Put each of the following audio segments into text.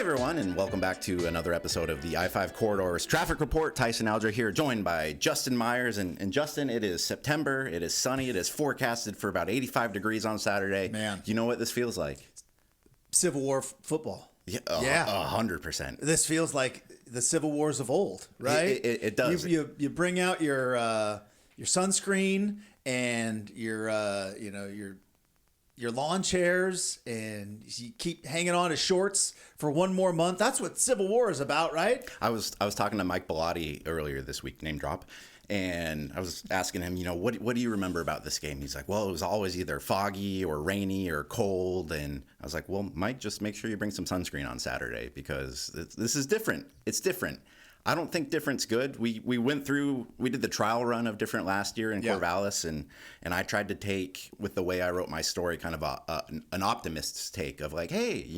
everyone, and welcome back to another episode of the I-5 Corridors Traffic Report. Tyson, Alger here, joined by Justin Myers. And Justin, it is September, it is sunny, it is forecasted for about 85 degrees on Saturday. Man. You know what this feels like? Civil War football. Yeah, 100%. This feels like the Civil Wars of old, right? It does. You bring out your sunscreen and your lawn chairs, and you keep hanging on to shorts for one more month. That's what Civil War is about, right? I was talking to Mike Bellotti earlier this week, name drop, and I was asking him, what do you remember about this game? He's like, well, it was always either foggy or rainy or cold. And I was like, well, Mike, just make sure you bring some sunscreen on Saturday because this is different. It's different. I don't think different's good. We did the trial run of different last year in Corvallis, and I tried to take, with the way I wrote my story, kind of an optimist's take of like, hey,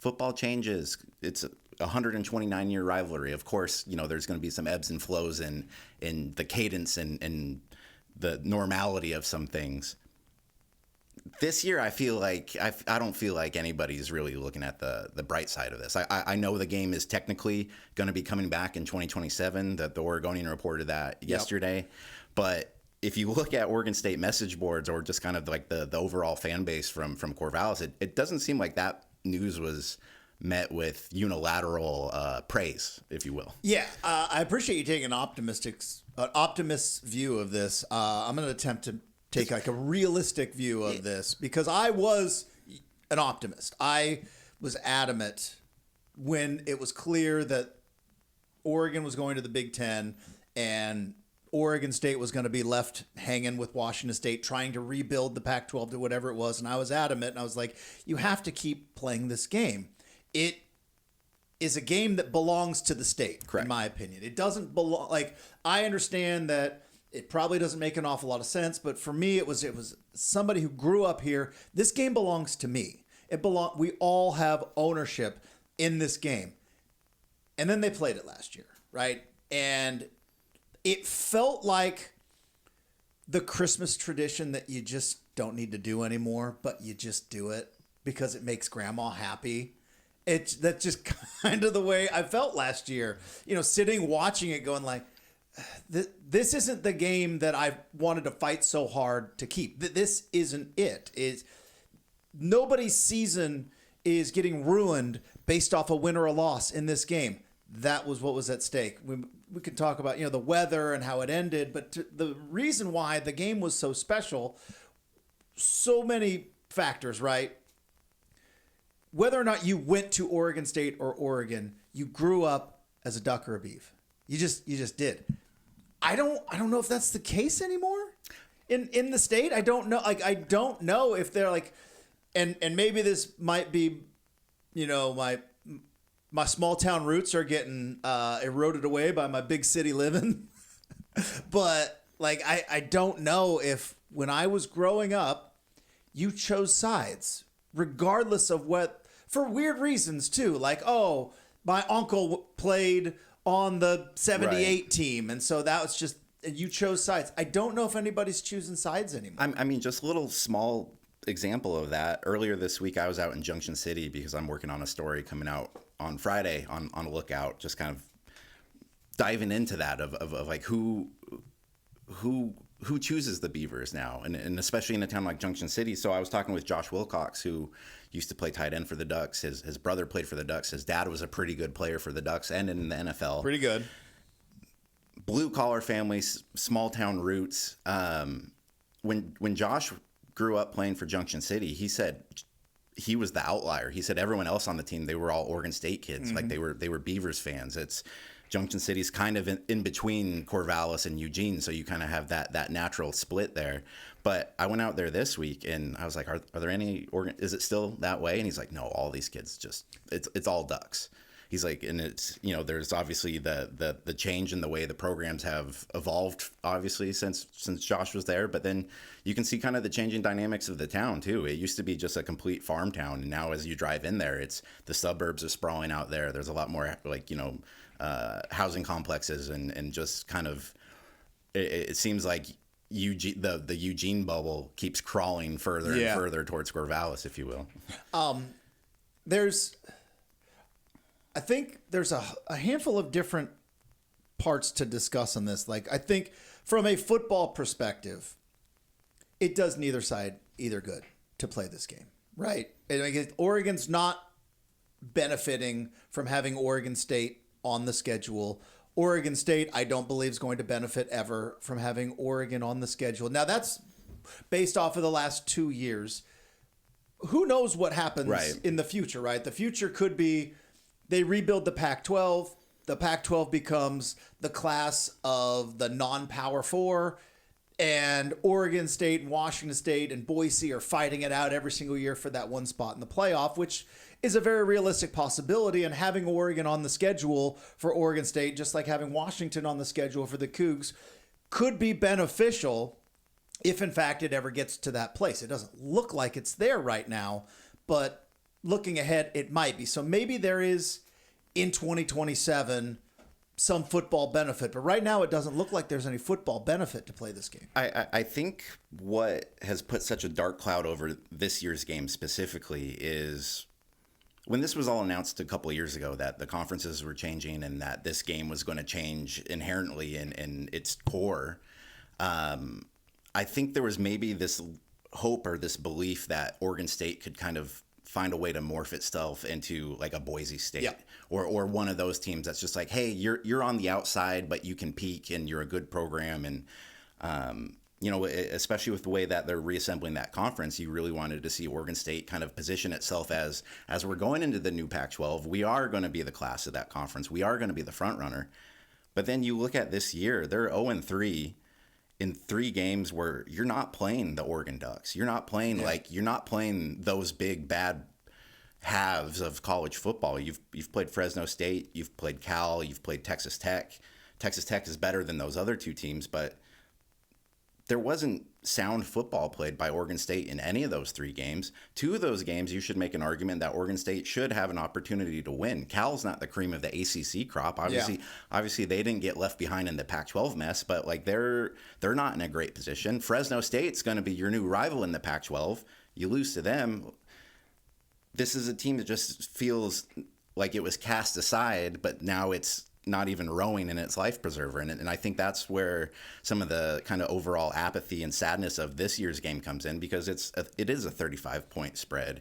football changes. It's a 129-year rivalry. Of course, there's going to be some ebbs and flows in the cadence and the normality of some things. This year, I feel like I don't feel like anybody's really looking at the bright side of this. I know the game is technically going to be coming back in 2027. That the Oregonian reported that yesterday. But if you look at Oregon State message boards or just kind of like the overall fan base from Corvallis, it doesn't seem like that news was met with unilateral praise, if you will. Yeah, I appreciate you taking an optimist's view of this. I'm going to attempt to take like a realistic view of this because I was an optimist. I was adamant when it was clear that Oregon was going to the Big Ten and Oregon State was going to be left hanging with Washington State trying to rebuild the Pac-12 to whatever it was. And I was adamant, and I was like, you have to keep playing this game. It is a game that belongs to the state, correct, in my opinion. It doesn't belong. Like, I understand that it probably doesn't make an awful lot of sense, but for me, it was somebody who grew up here. This game belongs to me. We all have ownership in this game. And then they played it last year, right? And it felt like the Christmas tradition that you just don't need to do anymore, but you just do it because it makes grandma happy. That's just kind of the way I felt last year. Sitting, watching it, going like, this isn't the game that I wanted to fight so hard to keep. This isn't it. Nobody's season is getting ruined based off a win or a loss in this game. That was what was at stake. We could talk about the weather and how it ended, but the reason why the game was so special, so many factors, right? Whether or not you went to Oregon State or Oregon, you grew up as a duck or a beef. You just did. I don't know if that's the case anymore in the state. I don't know. Like, I don't know if they're like, and maybe this might be, my small town roots are getting eroded away by my big city living. But like, I don't know if when I was growing up, you chose sides regardless of what, for weird reasons too. Like, oh, my uncle played on the 78 team. And so that was just, you chose sides. I don't know if anybody's choosing sides anymore. I mean, just a little small example of that. Earlier this week, I was out in Junction City because I'm working on a story coming out on Friday on a Lookout, just kind of diving into that of like who chooses the Beavers now, and especially in a town like Junction City. So I was talking with Josh Wilcox, who used to play tight end for the Ducks. His brother played for the Ducks. His dad was a pretty good player for the Ducks and in the NFL. Pretty good. Blue collar families, small town roots. When Josh grew up playing for Junction City, he said he was the outlier. He said everyone else on the team, they were all Oregon State kids. Mm-hmm. Like they were Beavers fans. Junction City's kind of in between Corvallis and Eugene, so you kind of have that natural split there. But I went out there this week, and I was like, are there any Oregon? Is it still that way? And he's like, no, all these kids it's all Ducks. He's like, and it's there's obviously the change in the way the programs have evolved, obviously since Josh was there. But then you can see kind of the changing dynamics of the town too. It used to be just a complete farm town, and now as you drive in there, it's the suburbs are sprawling out there. There's a lot more like housing complexes and just kind of it seems like Eugene, the Eugene bubble keeps crawling further and further towards Corvallis, if you will. I think there's a handful of different parts to discuss on this. Like, I think from a football perspective, it does neither side either good to play this game, right? And I guess Oregon's not benefiting from having Oregon State on the schedule. Oregon State, I don't believe, is going to benefit ever from having Oregon on the schedule. Now, that's based off of the last 2 years. Who knows what happens in the future, right? The future could be they rebuild the Pac-12. The Pac-12 becomes the class of the non-Power 4, and Oregon State and Washington State and Boise are fighting it out every single year for that one spot in the playoff, which is a very realistic possibility. And having Oregon on the schedule for Oregon State, just like having Washington on the schedule for the Cougs, could be beneficial if, in fact, it ever gets to that place. It doesn't look like it's there right now, but looking ahead, it might be. So maybe there is, in 2027, some football benefit. But right now, it doesn't look like there's any football benefit to play this game. I think what has put such a dark cloud over this year's game specifically is when this was all announced a couple of years ago that the conferences were changing and that this game was going to change inherently in its core. I think there was maybe this hope or this belief that Oregon State could kind of find a way to morph itself into like a Boise State or one of those teams that's just like, hey, you're on the outside, but you can peak and you're a good program. And, especially with the way that they're reassembling that conference, you really wanted to see Oregon State kind of position itself as we're going into the new Pac-12, we are going to be the class of that conference. We are going to be the front runner. But then you look at this year, they're 0-3. In 3 games where you're not playing the Oregon Ducks. You're not playing you're not playing those big bad halves of college football. You've played Fresno State, you've played Cal, you've played Texas Tech. Texas Tech is better than those other 2 teams, but there wasn't sound football played by Oregon State in any of those 3 games. 2 of those games, you should make an argument that Oregon State should have an opportunity to win. Cal's not the cream of the ACC crop. Obviously, they didn't get left behind in the Pac-12 mess, but like they're not in a great position. Fresno State's going to be your new rival in the Pac-12. You lose to them. This is a team that just feels like it was cast aside, but now it's not even rowing in its life preserver. And I think that's where some of the kind of overall apathy and sadness of this year's game comes in, because it is a 35-point spread.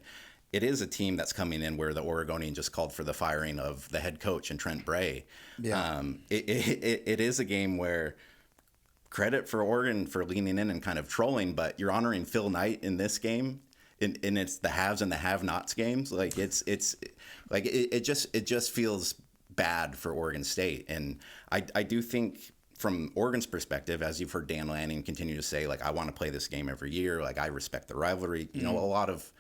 It is a team that's coming in where the Oregonian just called for the firing of the head coach and Trent Bray. Yeah. It is a game where credit for Oregon for leaning in and kind of trolling, but you're honoring Phil Knight in this game. And it's the haves and the have-nots games. Like it just feels bad for Oregon State. And I do think from Oregon's perspective, as you've heard Dan Lanning continue to say, like, I want to play this game every year. Like, I respect the rivalry, a lot of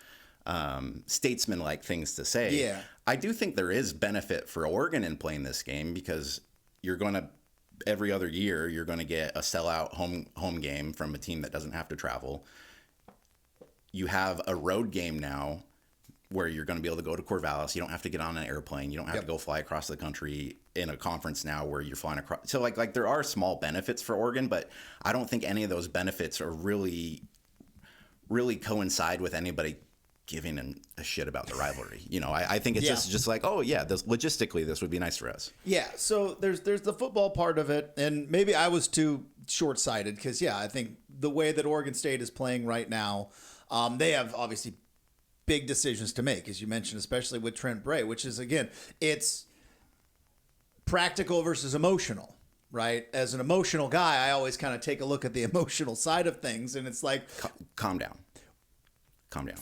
statesman-like things to say. Yeah. I do think there is benefit for Oregon in playing this game, because you're going to, every other year, you're going to get a sellout home game from a team that doesn't have to travel. You have a road game now where you're going to be able to go to Corvallis. You don't have to get on an airplane. You don't have to go fly across the country in a conference now where you're flying across. So like there are small benefits for Oregon, but I don't think any of those benefits are really coincide with anybody giving a shit about the rivalry. I think it's just like, oh yeah, logistically this would be nice for us. Yeah. So there's the football part of it, and maybe I was too short-sighted because I think the way that Oregon State is playing right now, they have obviously big decisions to make, as you mentioned, especially with Trent Bray, which is, again, it's practical versus emotional, right? As an emotional guy, I always kind of take a look at the emotional side of things, and it's like... Calm down.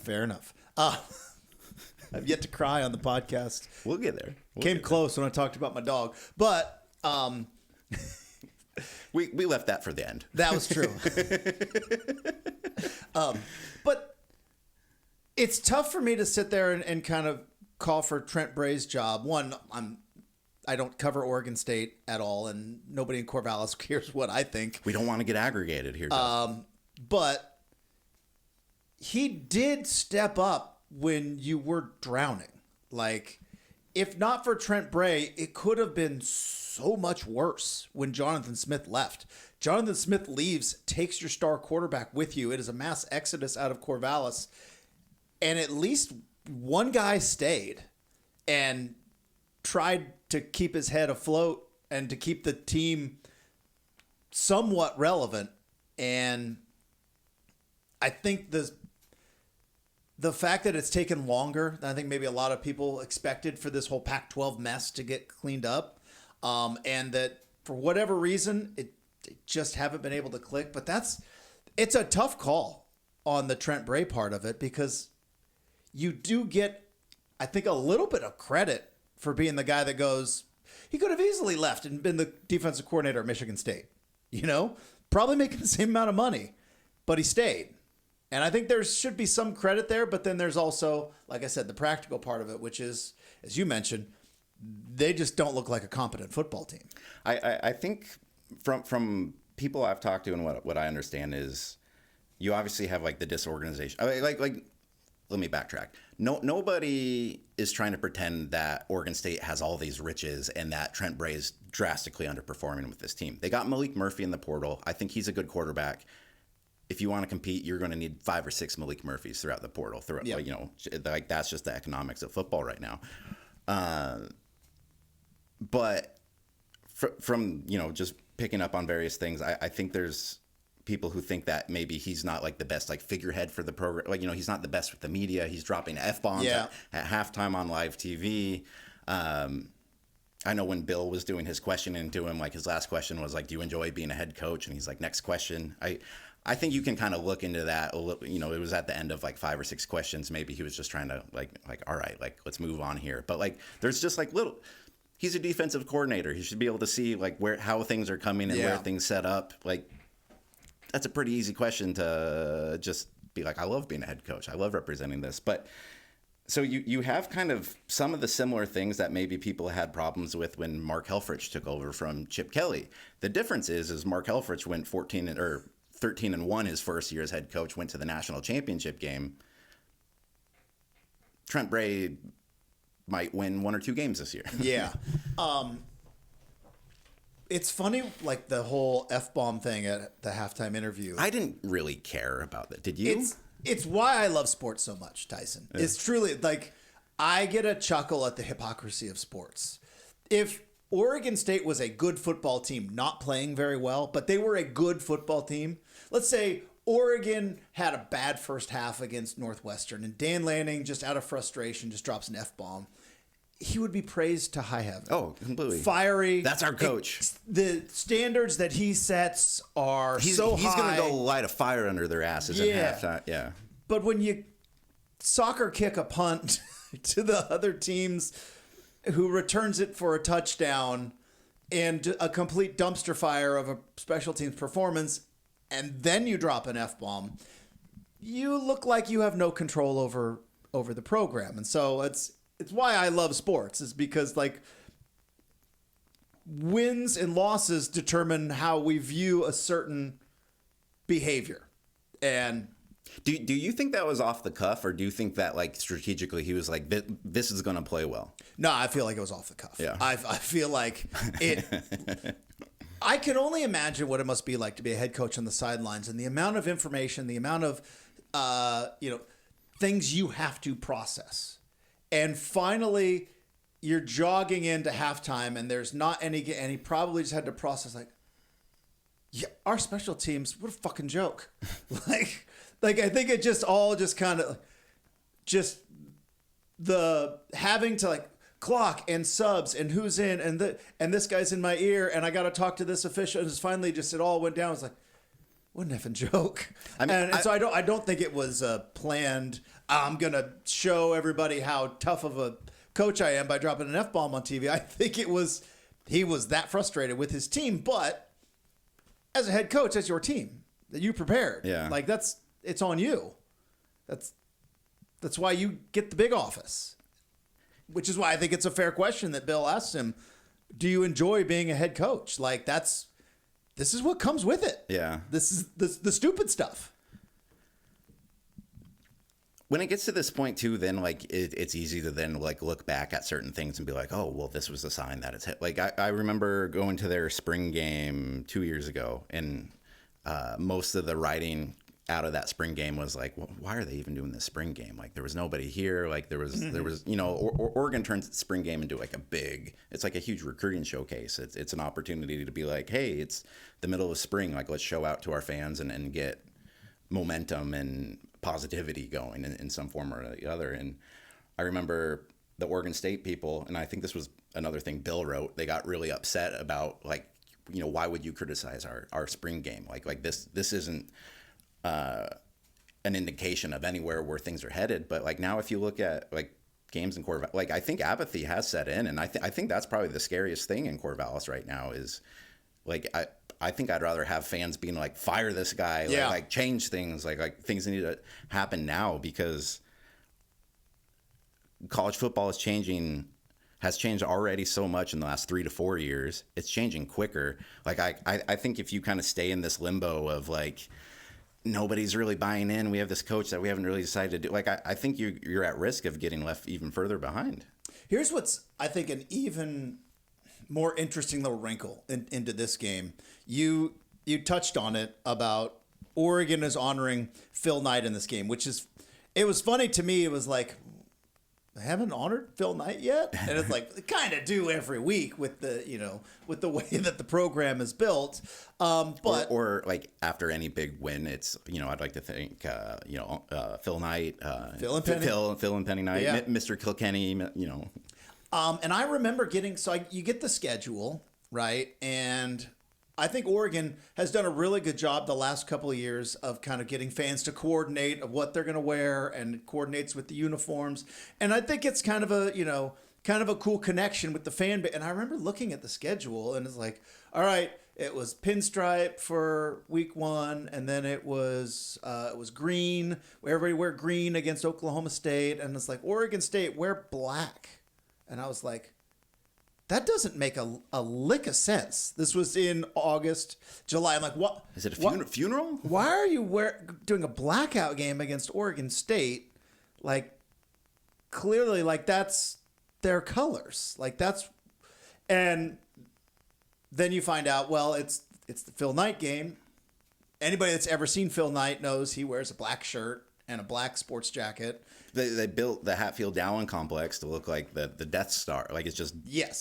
Fair enough. I've yet to cry on the podcast. We'll get there. Came close when I talked about my dog, but... We left that for the end. That was true. But it's tough for me to sit there and kind of call for Trent Bray's job. One, I don't cover Oregon State at all, and nobody in Corvallis cares what I think. We don't want to get aggregated here. But he did step up when you were drowning. Like, if not for Trent Bray, it could have been so much worse when Jonathan Smith left. Jonathan Smith leaves, takes your star quarterback with you. It is a mass exodus out of Corvallis. And at least one guy stayed. And tried to keep his head afloat and to keep the team somewhat relevant. And I think the fact that it's taken longer than I think maybe a lot of people expected for this whole Pac-12 mess to get cleaned up, and that for whatever reason, it just haven't been able to click. But it's a tough call on the Trent Bray part of it, because you do get, I think, a little bit of credit for being the guy that goes, he could have easily left and been the defensive coordinator at Michigan State, probably making the same amount of money, but he stayed. And I think there should be some credit there, but then there's also, like I said, the practical part of it, which is, as you mentioned, they just don't look like a competent football team. I think from people I've talked to and what I understand is you obviously have like the disorganization. Like let me backtrack. Nobody is trying to pretend that Oregon State has all these riches and that Trent Bray is drastically underperforming with this team. They got Malik Murphy in the portal. I think he's a good quarterback. If you want to compete, you're going to need 5 or 6 Malik Murphys throughout the portal. Yep. Like that's just the economics of football right now. But from just picking up on various things, I think there's people who think that maybe he's not like the best like figurehead for the program. Like he's not the best with the media. He's dropping F-bombs at halftime on live TV. I know when Bill was doing his questioning to him, like his last question was like, "Do you enjoy being a head coach?" And he's like, "Next question." I think you can kind of look into that a little. It was at the end of like 5 or 6 questions. Maybe he was just trying to like, all right, like let's move on here. But like, there's just like little. He's a defensive coordinator. He should be able to see like how things are coming and where things set up. Like, that's a pretty easy question to just be like, I love being a head coach. I love representing this. But so you have kind of some of the similar things that maybe people had problems with when Mark Helfrich took over from Chip Kelly. The difference is Mark Helfrich went 13-1 his first year as head coach, went to the national championship game. Trent Bray might win 1 or 2 games this year. Yeah. It's funny, like the whole F-bomb thing at the halftime interview. I didn't really care about that. Did you? It's why I love sports so much, Tyson. Yeah. It's truly like I get a chuckle at the hypocrisy of sports. If Oregon State was a good football team, not playing very well, but they were a good football team. Let's say Oregon had a bad first half against Northwestern, and Dan Lanning, just out of frustration, just drops an F-bomb. He would be praised to high heaven. Oh, completely. Fiery. That's our coach. The standards that he sets are so high. He's going to go light a fire under their asses at halftime. Yeah. But when you soccer kick a punt to the other teams who returns it for a touchdown and a complete dumpster fire of a special teams performance, and then you drop an F-bomb, you look like you have no control over the program. And so it's why I love sports, is because like wins and losses determine how we view a certain behavior. And do you think that was off the cuff, or do you think that like strategically he was like, this is going to play well? No, I feel like it was off the cuff. Yeah. I feel like it. I can only imagine what it must be like to be a head coach on the sidelines, and the amount of information, the amount of things you have to process. And finally, you're jogging into halftime, and there's not any, and he probably just had to process like, yeah, our special teams, what a fucking joke. like I think it just all just kind of, just the having to like clock and subs and who's in and this guy's in my ear and I got to talk to this official, and just finally just it all went down. It's like, what an effing joke. I mean, so I don't think it was planned. I'm going to show everybody how tough of a coach I am by dropping an F-bomb on TV. I think he was that frustrated with his team, but as a head coach, that's your team that you prepared. Yeah. Like it's on you. That's why you get the big office, which is why I think it's a fair question that Bill asks him. Do you enjoy being a head coach? Like this is what comes with it. Yeah. This is the stupid stuff. When it gets to this point too, then like it's easy to then like look back at certain things and be like, oh, well, this was a sign that it's hit. Like I remember going to their spring game 2 years ago, and most of the writing out of that spring game was like, well, why are they even doing this spring game? Like there was nobody here. Like there was, Oregon turns the spring game into like it's like a huge recruiting showcase. It's an opportunity to be like, hey, it's the middle of spring. Like let's show out to our fans and get momentum and positivity going in some form or the other. And I remember the Oregon State people, and I think this was another thing Bill wrote, they got really upset about like, why would you criticize our spring game? Like this isn't an indication of anywhere where things are headed. But like now, if you look at like games in Corvallis, like I think apathy has set in, and I think that's probably the scariest thing in Corvallis right now is like I think I'd rather have fans being like, fire this guy, like change things, like things need to happen now, because college football has changed already so much in the last 3 to 4 years. It's changing quicker. Like I think if you kind of stay in this limbo of like nobody's really buying in, we have this coach that we haven't really decided to do, like I think you're at risk of getting left even further behind. Here's what's, I think, an even more interesting little wrinkle into this game. You touched on it about Oregon is honoring Phil Knight in this game, it was funny to me. It was like, I haven't honored Phil Knight yet, and it's like they kind of do every week with the way that the program is built. But or like after any big win, it's I'd like to thank Phil Knight, Phil and Penny Knight, yeah. Mr. Kilkenny, And I remember you get the schedule right, and I think Oregon has done a really good job the last couple of years of kind of getting fans to coordinate of what they're going to wear, and it coordinates with the uniforms. And I think it's kind of a cool connection with the fan base. And I remember looking at the schedule, and it's like, all right, it was pinstripe for week 1, and then it was green. Everybody wear green against Oklahoma State, and it's like Oregon State wear black, and I was like, that doesn't make a lick of sense. This was in August, July. I'm like, what? Is it a funeral? Why are you doing a blackout game against Oregon State? Like, clearly, like, that's their colors. Like, that's... And then you find out, well, it's the Phil Knight game. Anybody that's ever seen Phil Knight knows he wears a black shirt and a black sports jacket. They built the Hatfield-Dowling complex to look like the Death Star. Like it's just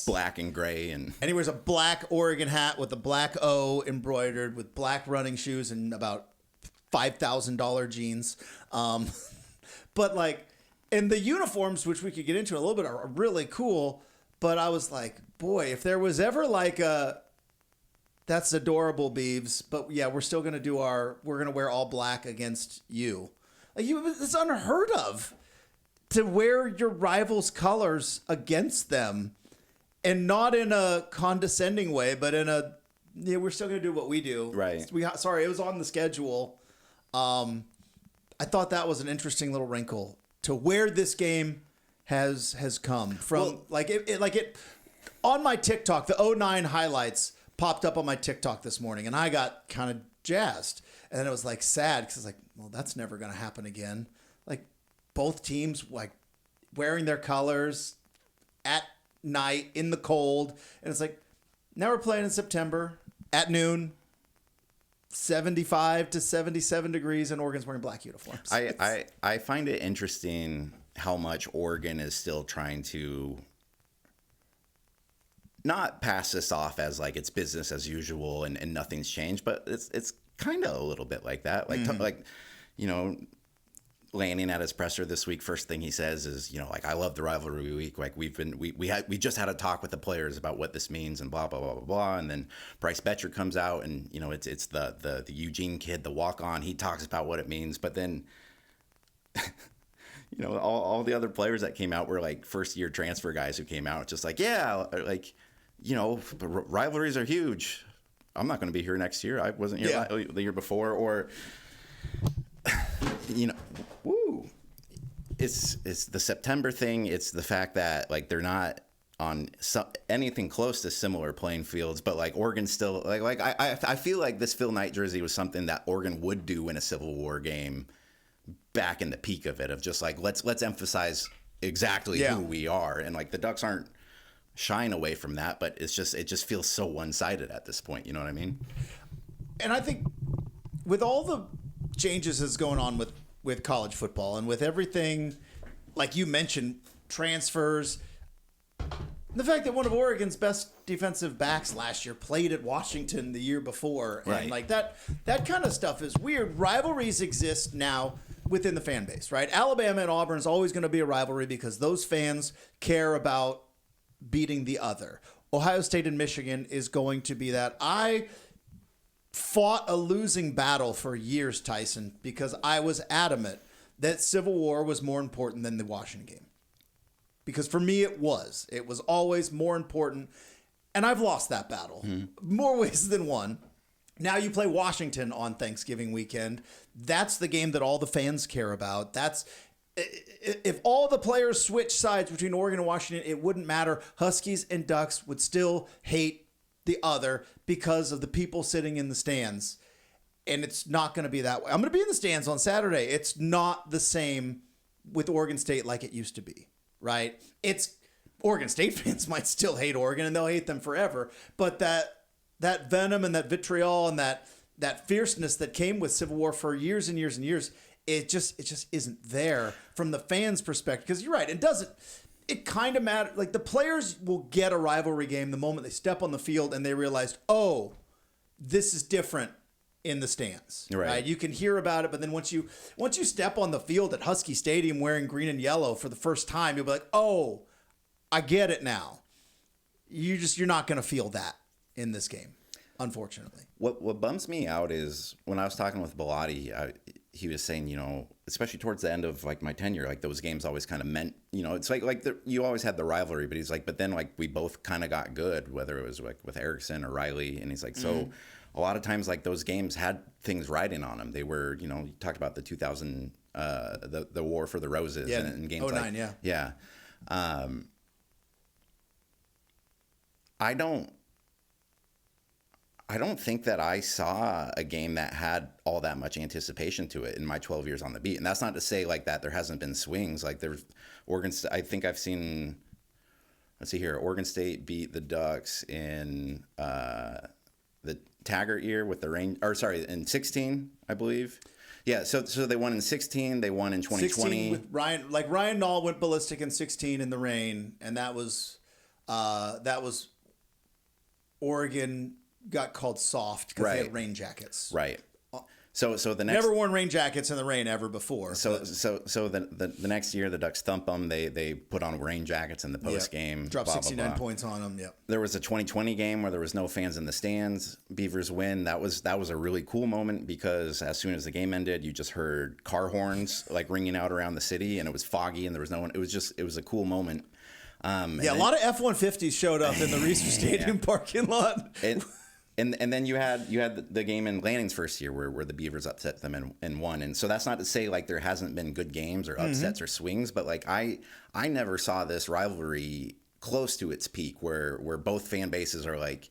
black and gray. And he wears a black Oregon hat with a black O embroidered with black running shoes and about $5,000 jeans. But like, and the uniforms, which we could get into a little bit, are really cool. But I was like, boy, if there was ever like that's adorable, Beeves. But yeah, we're still going to we're going to wear all black against you. Like, it's unheard of to wear your rival's colors against them, and not in a condescending way, but in we're still going to do what we do. Right. Sorry, it was on the schedule. I thought that was an interesting little wrinkle to where this game has come from. Well, on my TikTok, the 09 highlights popped up on my TikTok this morning, and I got kind of jazzed. And then it was like sad because it's like, well, that's never going to happen again. Like both teams like wearing their colors at night in the cold. And it's like, now we're playing in September at noon, 75 to 77 degrees, and Oregon's wearing black uniforms. I find it interesting how much Oregon is still trying to not pass this off as like it's business as usual and nothing's changed, but it's kind of a little bit like that. Like, Lanning at his presser this week, first thing he says is, like, I love the rivalry week. Like we just had a talk with the players about what this means and blah, blah, blah, blah, blah. And then Bryce Betcher comes out and, it's the Eugene kid, the walk on, he talks about what it means. But then, all the other players that came out were like first year transfer guys who came out just like, yeah, like, rivalries are huge. I'm not going to be here next year. I wasn't here the year before, or, woo. It's the September thing. It's the fact that like they're not on anything close to similar playing fields, but like Oregon still I feel like this Phil Knight jersey was something that Oregon would do in a Civil War game back in the peak of it, of just like let's emphasize exactly who we are, and like the Ducks aren't shying away from that, but it just feels so one-sided at this point. You know what I mean? And I think with all the changes is going on with college football and with everything, like you mentioned, transfers. The fact that one of Oregon's best defensive backs last year played at Washington the year before, and Right. like that kind of stuff is weird. Rivalries exist now within the fan base, right? Alabama and Auburn is always going to be a rivalry because those fans care about beating the other. Ohio State and Michigan is going to be that. I fought a losing battle for years, Tyson, because I was adamant that Civil War was more important than the Washington game. Because for me, it was. It was always more important. And I've lost that battle more ways than one. Now you play Washington on Thanksgiving weekend. That's the game that all the fans care about. That's if all the players switch sides between Oregon and Washington, it wouldn't matter. Huskies and Ducks would still hate the other because of the people sitting in the stands. And it's not going to be that way. I'm going to be in the stands on Saturday. It's not the same with Oregon State like it used to be, right? It's Oregon State fans might still hate Oregon and they'll hate them forever. But that venom and that vitriol and that fierceness that came with Civil War for years and years and years, it just isn't there from the fans' perspective. Because you're right, it kind of matters. Like the players will get a rivalry game the moment they step on the field and they realize, oh, this is different in the stands. Right? You can hear about it, but then once you step on the field at Husky Stadium wearing green and yellow for the first time, you'll be like, oh, I get it now. You're not going to feel that in this game, unfortunately. What bums me out is when I was talking with Bellotti, he was saying, especially towards the end of like my tenure, like those games always kind of meant, it's like you always had the rivalry, but he's like, but then like we both kind of got good, whether it was like with Erickson or Riley, and he's like, so a lot of times like those games had things riding on them. They were, you talked about the 2000, the War for the Roses, and games 09, like yeah. I don't think that I saw a game that had all that much anticipation to it in my 12 years on the beat. And that's not to say like that there hasn't been swings. Like there's I think I've seen, let's see here, Oregon State beat the Ducks in the Taggart year with the rain, or sorry, in 16, I believe. Yeah, so they won in 16, they won in 2020. 16 with Ryan Nall went ballistic in 16 in the rain, and that was Oregon got called soft because they had rain jackets. Right. So the next never worn rain jackets in the rain ever before. So the next year the Ducks thump them. They put on rain jackets in the post game. Dropped 69 points on them. Yep. There was a 2020 game where there was no fans in the stands. Beavers win. That was a really cool moment because as soon as the game ended, you just heard car horns like ringing out around the city, and it was foggy and there was no one. It was a cool moment. A lot of F-150s showed up in the Reeser Stadium parking lot. And then you had the game in Lanning's first year where the Beavers upset them and won. And so that's not to say like there hasn't been good games or upsets or swings, but like I never saw this rivalry close to its peak where both fan bases are like,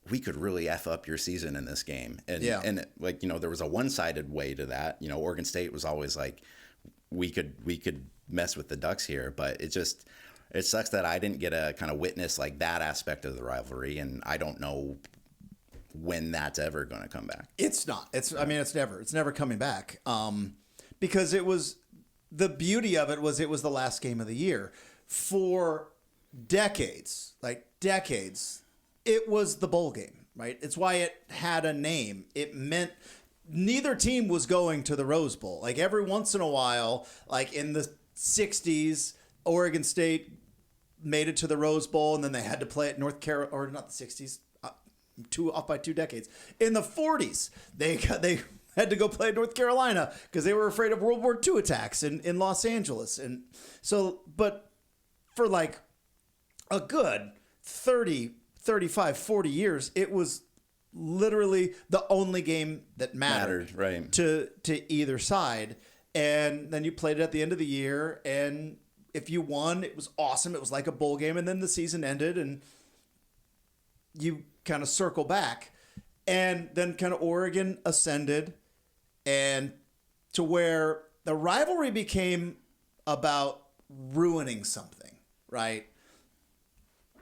we could really F up your season in this game. And like, there was a one-sided way to that. Oregon State was always like, we could mess with the Ducks here, but it sucks that I didn't get a kind of witness like that aspect of the rivalry, and I don't know when that's ever going to come back. It's not. It's never coming back. Because it was the beauty of it was the last game of the year for decades. It was the bowl game, right? It's why it had a name. It meant neither team was going to the Rose Bowl. Like every once in a while, like in the 60s, Oregon State made it to the Rose Bowl, and then they had to play at North Carolina, or not the 60s, off by 2 decades. In the 40s, they had to go play at North Carolina because they were afraid of World War II attacks in Los Angeles. And so, but for like a good 30, 35, 40 years, it was literally the only game that mattered right, to either side. And then you played it at the end of the year, and if you won, it was awesome. It was like a bowl game, and then the season ended, and you kind of circle back. And then kind of Oregon ascended, and to where the rivalry became about ruining something, right?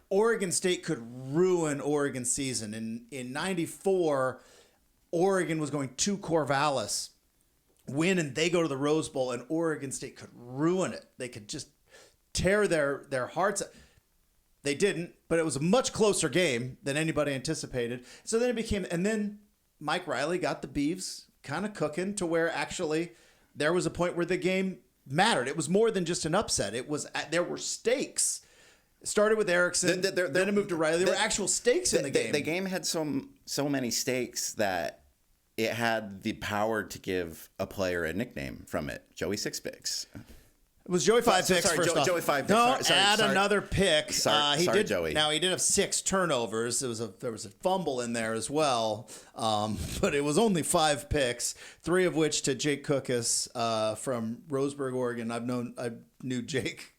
Oregon State could ruin Oregon's season. In 94, Oregon was going to Corvallis win and they go to the Rose Bowl, and Oregon State could ruin it. They could just tear their hearts out. They didn't, but it was a much closer game than anybody anticipated. So then it became, and then Mike Riley got the Beavs kind of cooking to where actually there was a point where the game mattered. It was more than just an upset. There were stakes. It started with Erickson, then it moved to Riley. There were actual stakes in the game. The game had so many stakes that it had the power to give a player a nickname from it. Joey Six Picks. It was Joey Five Picks first off. Joey Five Picks. Don't add another pick. Sorry, Joey. Now he did have 6 turnovers. There was a fumble in there as well, but it was only 5 picks, 3 of which to Jake Kukis from Roseburg, Oregon. I knew Jake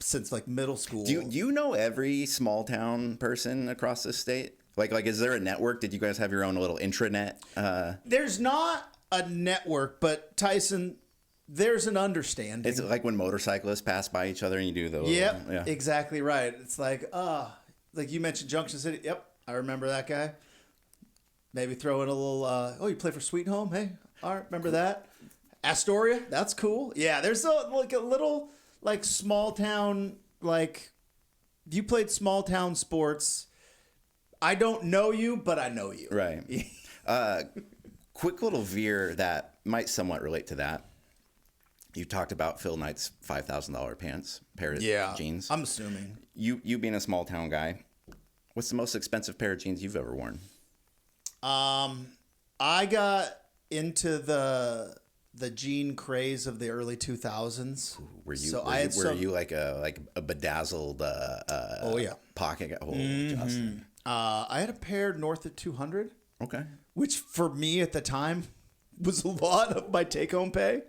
since like middle school. Do you know every small town person across this state? Like is there a network? Did you guys have your own little intranet? There's not a network, but Tyson. There's an understanding. It's like when motorcyclists pass by each other and you do the yeah, exactly right. It's like you mentioned Junction City. Yep, I remember that guy. Maybe throw in a little. You play for Sweet Home? Hey, all right, remember that? Astoria, that's cool. Yeah, there's a little small town you played small town sports. I don't know you, but I know you. Right. Quick little veer that might somewhat relate to that. You talked about Phil Knight's $5,000 pair of jeans. I'm assuming. You being a small town guy, what's the most expensive pair of jeans you've ever worn? I got into the jean craze of the early 2000s. Were you like a bedazzled pocket? Oh, Justin. I had a pair north of 200. Okay. Which for me at the time was a lot of my take home pay.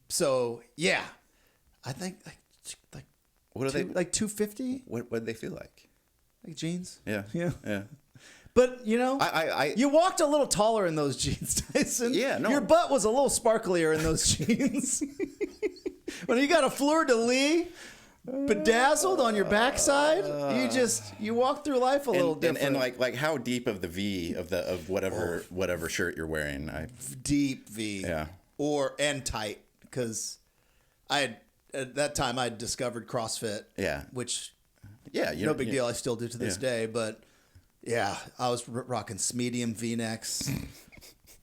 So yeah, I think what are they like 250? What did they feel like? Like jeans? Yeah. But I you walked a little taller in those jeans, Tyson. Yeah, no. Your butt was a little sparklier in those jeans. When you got a fleur de lis bedazzled on your backside, you walk through life a little different. And like how deep of the V of whatever shirt you're wearing? Deep V. Yeah. And tight, because at that time I'd discovered CrossFit. Yeah. Which no big deal. I still do to this day, but yeah, I was rocking medium V-necks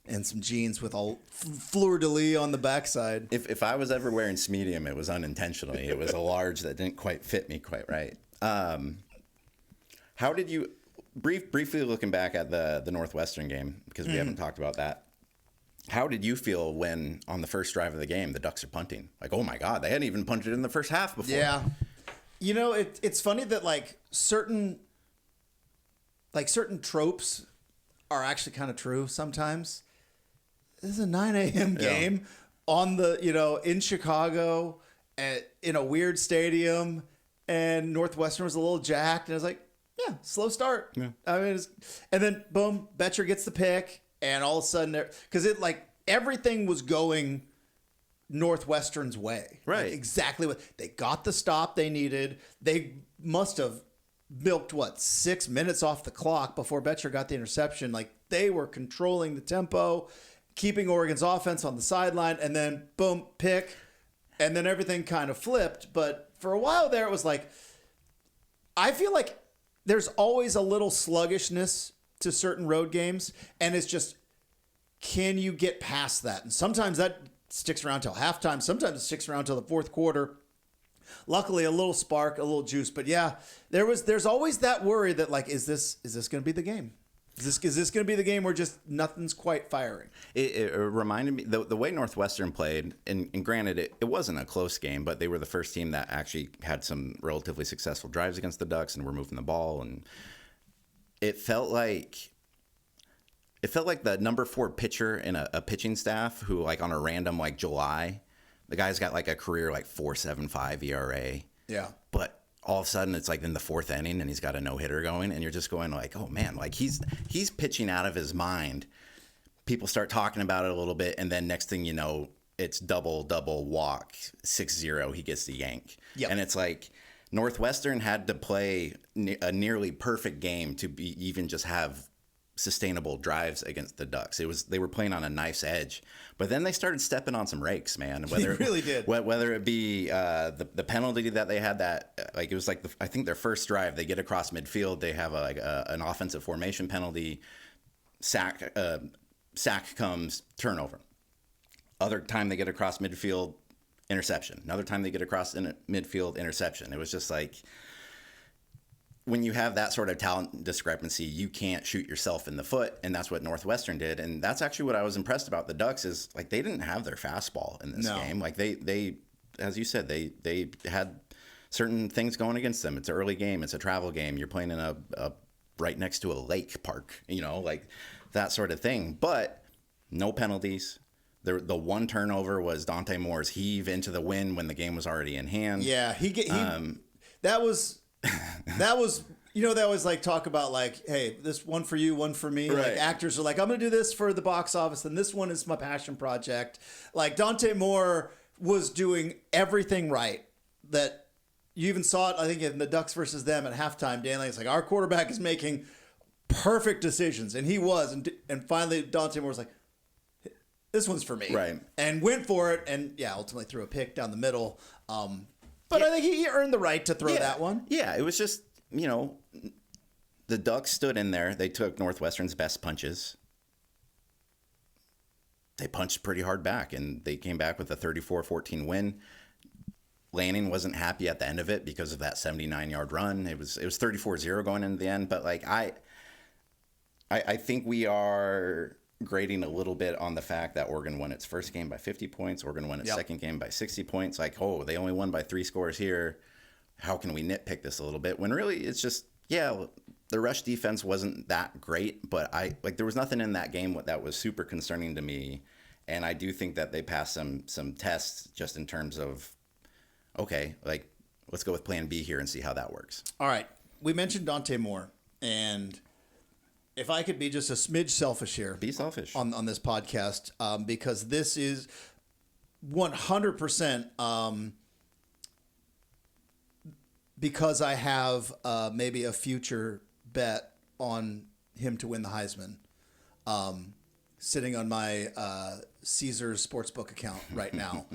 and some jeans with a fleur de lis on the backside. If I was ever wearing medium, it was unintentionally. It was a large that didn't quite fit me quite right. How did you briefly looking back at the Northwestern game, because we haven't talked about that? How did you feel when on the first drive of the game the Ducks are punting? Like, oh my God, they hadn't even punted in the first half before. Yeah, it's funny that certain tropes are actually kind of true sometimes. This is a 9 a.m. game on in Chicago in a weird stadium, and Northwestern was a little jacked, and I was like, yeah, slow start. Yeah. I mean, and then boom, Betcher gets the pick, and all of a sudden, because everything was going Northwestern's way, right? Exactly what they got, the stop they needed. They must have milked 6 minutes off the clock before Betcher got the interception. They were controlling the tempo, keeping Oregon's offense on the sideline, and then boom, pick, and then everything kind of flipped. But for a while there, it was I feel like there's always a little sluggishness to certain road games, and it's just, can you get past that? And sometimes that sticks around till halftime. Sometimes it sticks around till the fourth quarter. Luckily, a little spark, a little juice. But yeah, there's always that worry that is this going to be the game? Is this going to be the game where just nothing's quite firing? It reminded me the way Northwestern played, and granted it wasn't a close game, but they were the first team that actually had some relatively successful drives against the Ducks and were moving the ball, and it felt like the number 4 pitcher in a pitching staff who on a random July, the guy's got a career 4.75 ERA. Yeah. But all of a sudden it's in the 4th inning and he's got a no-hitter going, and you're just going oh man, he's pitching out of his mind. People start talking about it a little bit, and then next thing you know, it's double walk, 6-0, he gets the yank. Yep. And it's Northwestern had to play a nearly perfect game to be even just have sustainable drives against the Ducks. They were playing on a knife's edge, but then they started stepping on some rakes, man. They really did. Whether it be the penalty that they had, that like it was like I think their first drive, they get across midfield, they have an offensive formation penalty, sack comes, turnover. Other time they get across midfield, interception. Another time they get across midfield, interception. It was just like, when you have that sort of talent discrepancy, you can't shoot yourself in the foot, and that's what Northwestern did. And that's actually what I was impressed about the Ducks is, like, they didn't have their fastball in this game. Like, they as you said, they had certain things going against them. It's an early game. It's a travel game. You're playing in a right next to a lake park, like that sort of thing. But no penalties. The one turnover was Dante Moore's heave into the wind when the game was already in hand. Yeah, that was they always like talk about like, hey, this one for you, one for me. Right. Like actors are like, I'm gonna do this for the box office, and this one is my passion project. Like Dante Moore was doing everything right. That you even saw it, I think, in the Ducks versus them at halftime. Dan Lane's like, our quarterback is making perfect decisions, and he was, and finally Dante Moore was like, this one's for me, right? And went for it, and ultimately threw a pick down the middle. But I think he earned the right to throw that one. Yeah, it was just, the Ducks stood in there. They took Northwestern's best punches. They punched pretty hard back, and they came back with a 34-14 win. Lanning wasn't happy at the end of it because of that 79-yard run. It was 34-0 going into the end. But, like, I think we are grading a little bit on the fact that Oregon won its first game by 50 points. Oregon won its second game by 60 points. Like, they only won by 3 scores here. How can we nitpick this a little bit? When really it's just, the rush defense wasn't that great, but there was nothing in that game that was super concerning to me. And I do think that they passed some tests just in terms of, okay, like, let's go with plan B here and see how that works. All right. We mentioned Dante Moore, and if I could be just a smidge selfish here. Be selfish. On this podcast, because this is 100% because I have maybe a future bet on him to win the Heisman, sitting on my Caesars Sportsbook account right now.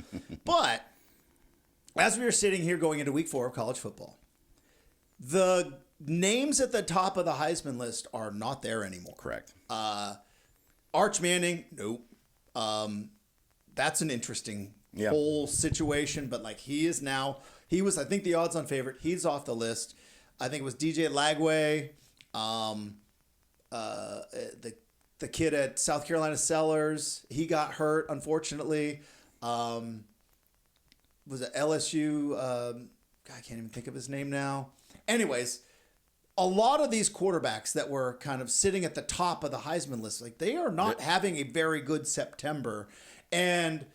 But as we are sitting here going into week 4 of college football, the names at the top of the Heisman list are not there anymore. Correct. Arch Manning, nope. That's an interesting whole situation, but like he was, I think, the odds-on favorite. He's off the list. I think it was DJ Lagway, the kid at South Carolina Sellers. He got hurt, unfortunately. Was it LSU? I can't even think of his name now. Anyways, a lot of these quarterbacks that were kind of sitting at the top of the Heisman list, like they are not having a very good September. And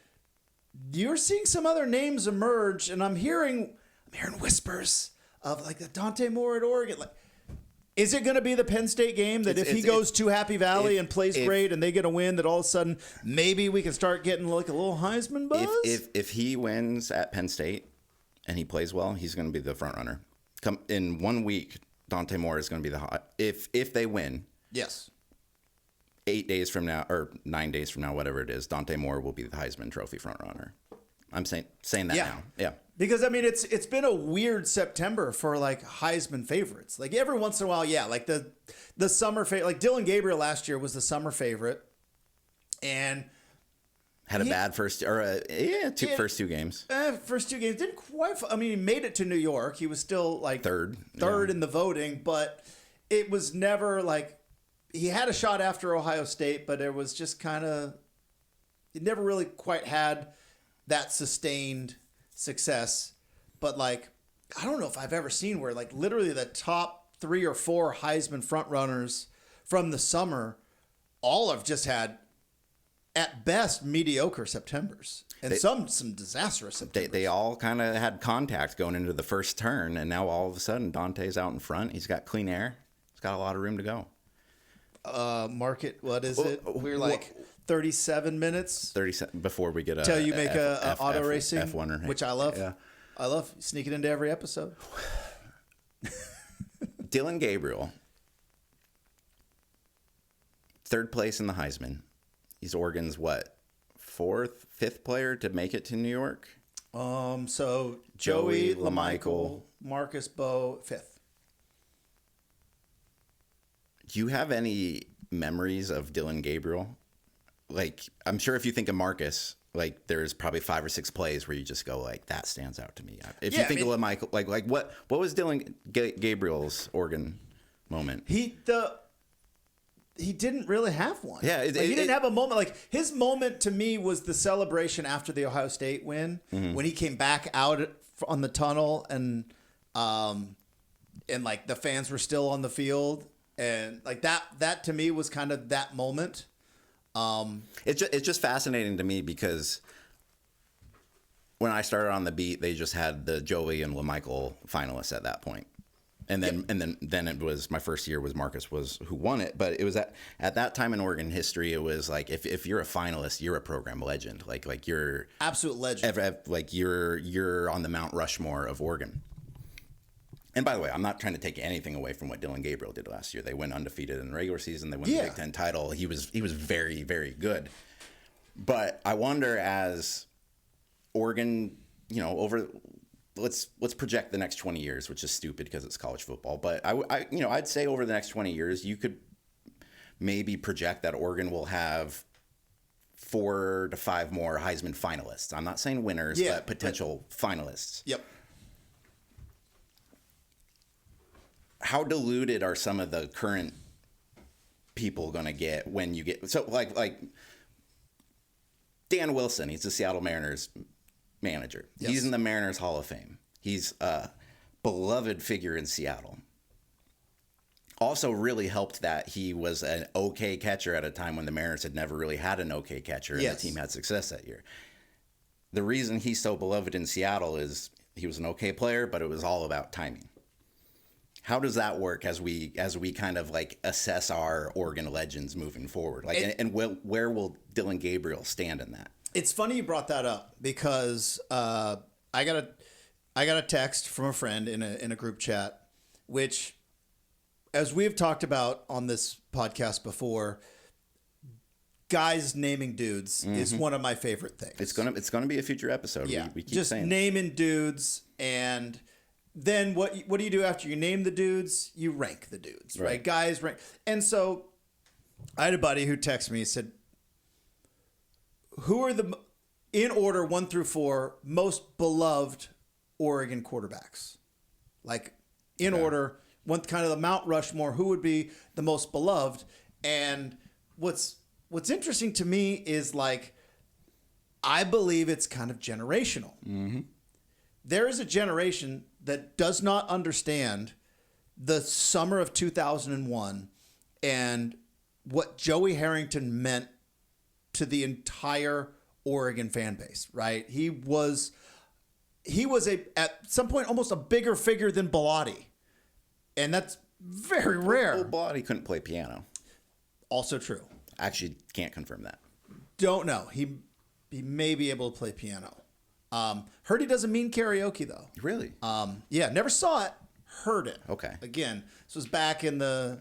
you're seeing some other names emerge, and I'm hearing whispers of like the Dante Moore at Oregon. Like, is it going to be the Penn State game that if he goes to Happy Valley and plays great and they get a win, that all of a sudden maybe we can start getting like a little Heisman buzz? If he wins at Penn State and he plays well, he's going to be the front runner. In 1 week, Dante Moore is going to be if they win. Yes. 8 days from now, or 9 days from now, whatever it is, Dante Moore will be the Heisman Trophy front runner. I'm saying that now. Yeah. Because I mean, it's been a weird September for like Heisman favorites. Like every once in a while, like the summer favorite, like Dylan Gabriel last year was the summer favorite, and had a bad first first two games. First 2 games didn't quite. I mean, he made it to New York. He was still like third in the voting, but it was never like he had a shot after Ohio State, but it was just kind of it never really quite had that sustained success. But like, I don't know if I've ever seen where like literally the top 3 or 4 Heisman frontrunners from the summer all have just had at best mediocre Septembers and some disastrous Septembers. They all kind of had contact going into the first turn, and now all of a sudden Dante's out in front. He's got clean air. He's got a lot of room to go. Market, what is it? We're like 37 minutes. 37 before we get till you make a auto racing F1, which I love. Yeah. I love sneaking into every episode. Dylan Gabriel third place in the Heisman. He's Oregon's fourth, fifth player to make it to New York. So Joey Joey LaMichael, Marcus Bowe, fifth. Do you have any memories of Dylan Gabriel? Like, I'm sure if you think of Marcus, like, there's probably 5 or 6 plays where you just go, like, that stands out to me. If you think of LaMichael, like what was Dylan Gabriel's Oregon moment? He didn't really have one. Yeah, he didn't have a moment. Like, his moment to me was the celebration after the Ohio State win, when he came back out on the tunnel and like the fans were still on the field, and like that to me was kind of that moment. It's just fascinating to me because when I started on the beat, they just had the Joey and LaMichael finalists at that point. And then it was my first year was Marcus was who won it, but it was at that time in Oregon history, it was like if you're a finalist, you're a program legend, like you're absolute legend, like you're on the Mount Rushmore of Oregon. And by the way, I'm not trying to take anything away from what Dylan Gabriel did last year. They went undefeated in the regular season. They won the Big Ten title. He was very, very good. But I wonder, as Oregon, let's project the next 20 years, which is stupid because it's college football. But I'd say over the next 20 years, you could maybe project that Oregon will have 4 to 5 more Heisman finalists. I'm not saying winners, but potential finalists. Yep. How diluted are some of the current people going to get when you get like Dan Wilson? He's the Seattle Mariners manager. Yes. He's in the Mariners Hall of Fame. He's a beloved figure in Seattle. Also really helped that he was an okay catcher at a time when the Mariners had never really had an okay catcher and the team had success that year. The reason he's so beloved in Seattle is he was an okay player, but it was all about timing. How does that work as we kind of like assess our Oregon legends moving forward? Like, and where will Dylan Gabriel stand in that? It's funny you brought that up because I got a text from a friend in a group chat, which, as we've talked about on this podcast before, guys naming dudes is one of my favorite things. It's gonna be a future episode. Yeah, we keep just saying naming dudes, and then what do you do after you name the dudes? You rank the dudes, right? Guys rank, and so I had a buddy who texted me. He said, "Who are the, in order 1 through 4, most beloved Oregon quarterbacks? Like in order, one kind of the Mount Rushmore. Who would be the most beloved?" And what's interesting to me is, like, I believe it's kind of generational. Mm-hmm. There is a generation that does not understand the summer of 2001 and what Joey Harrington meant to the entire Oregon fan base, right? He was at some point almost a bigger figure than Bellotti. And that's very rare. Well, Bellotti couldn't play piano. Also true. Actually, can't confirm that. Don't know. He may be able to play piano. Heard he doesn't mean karaoke though. Really? Yeah, never saw it. Heard it. Okay. Again, this was back in the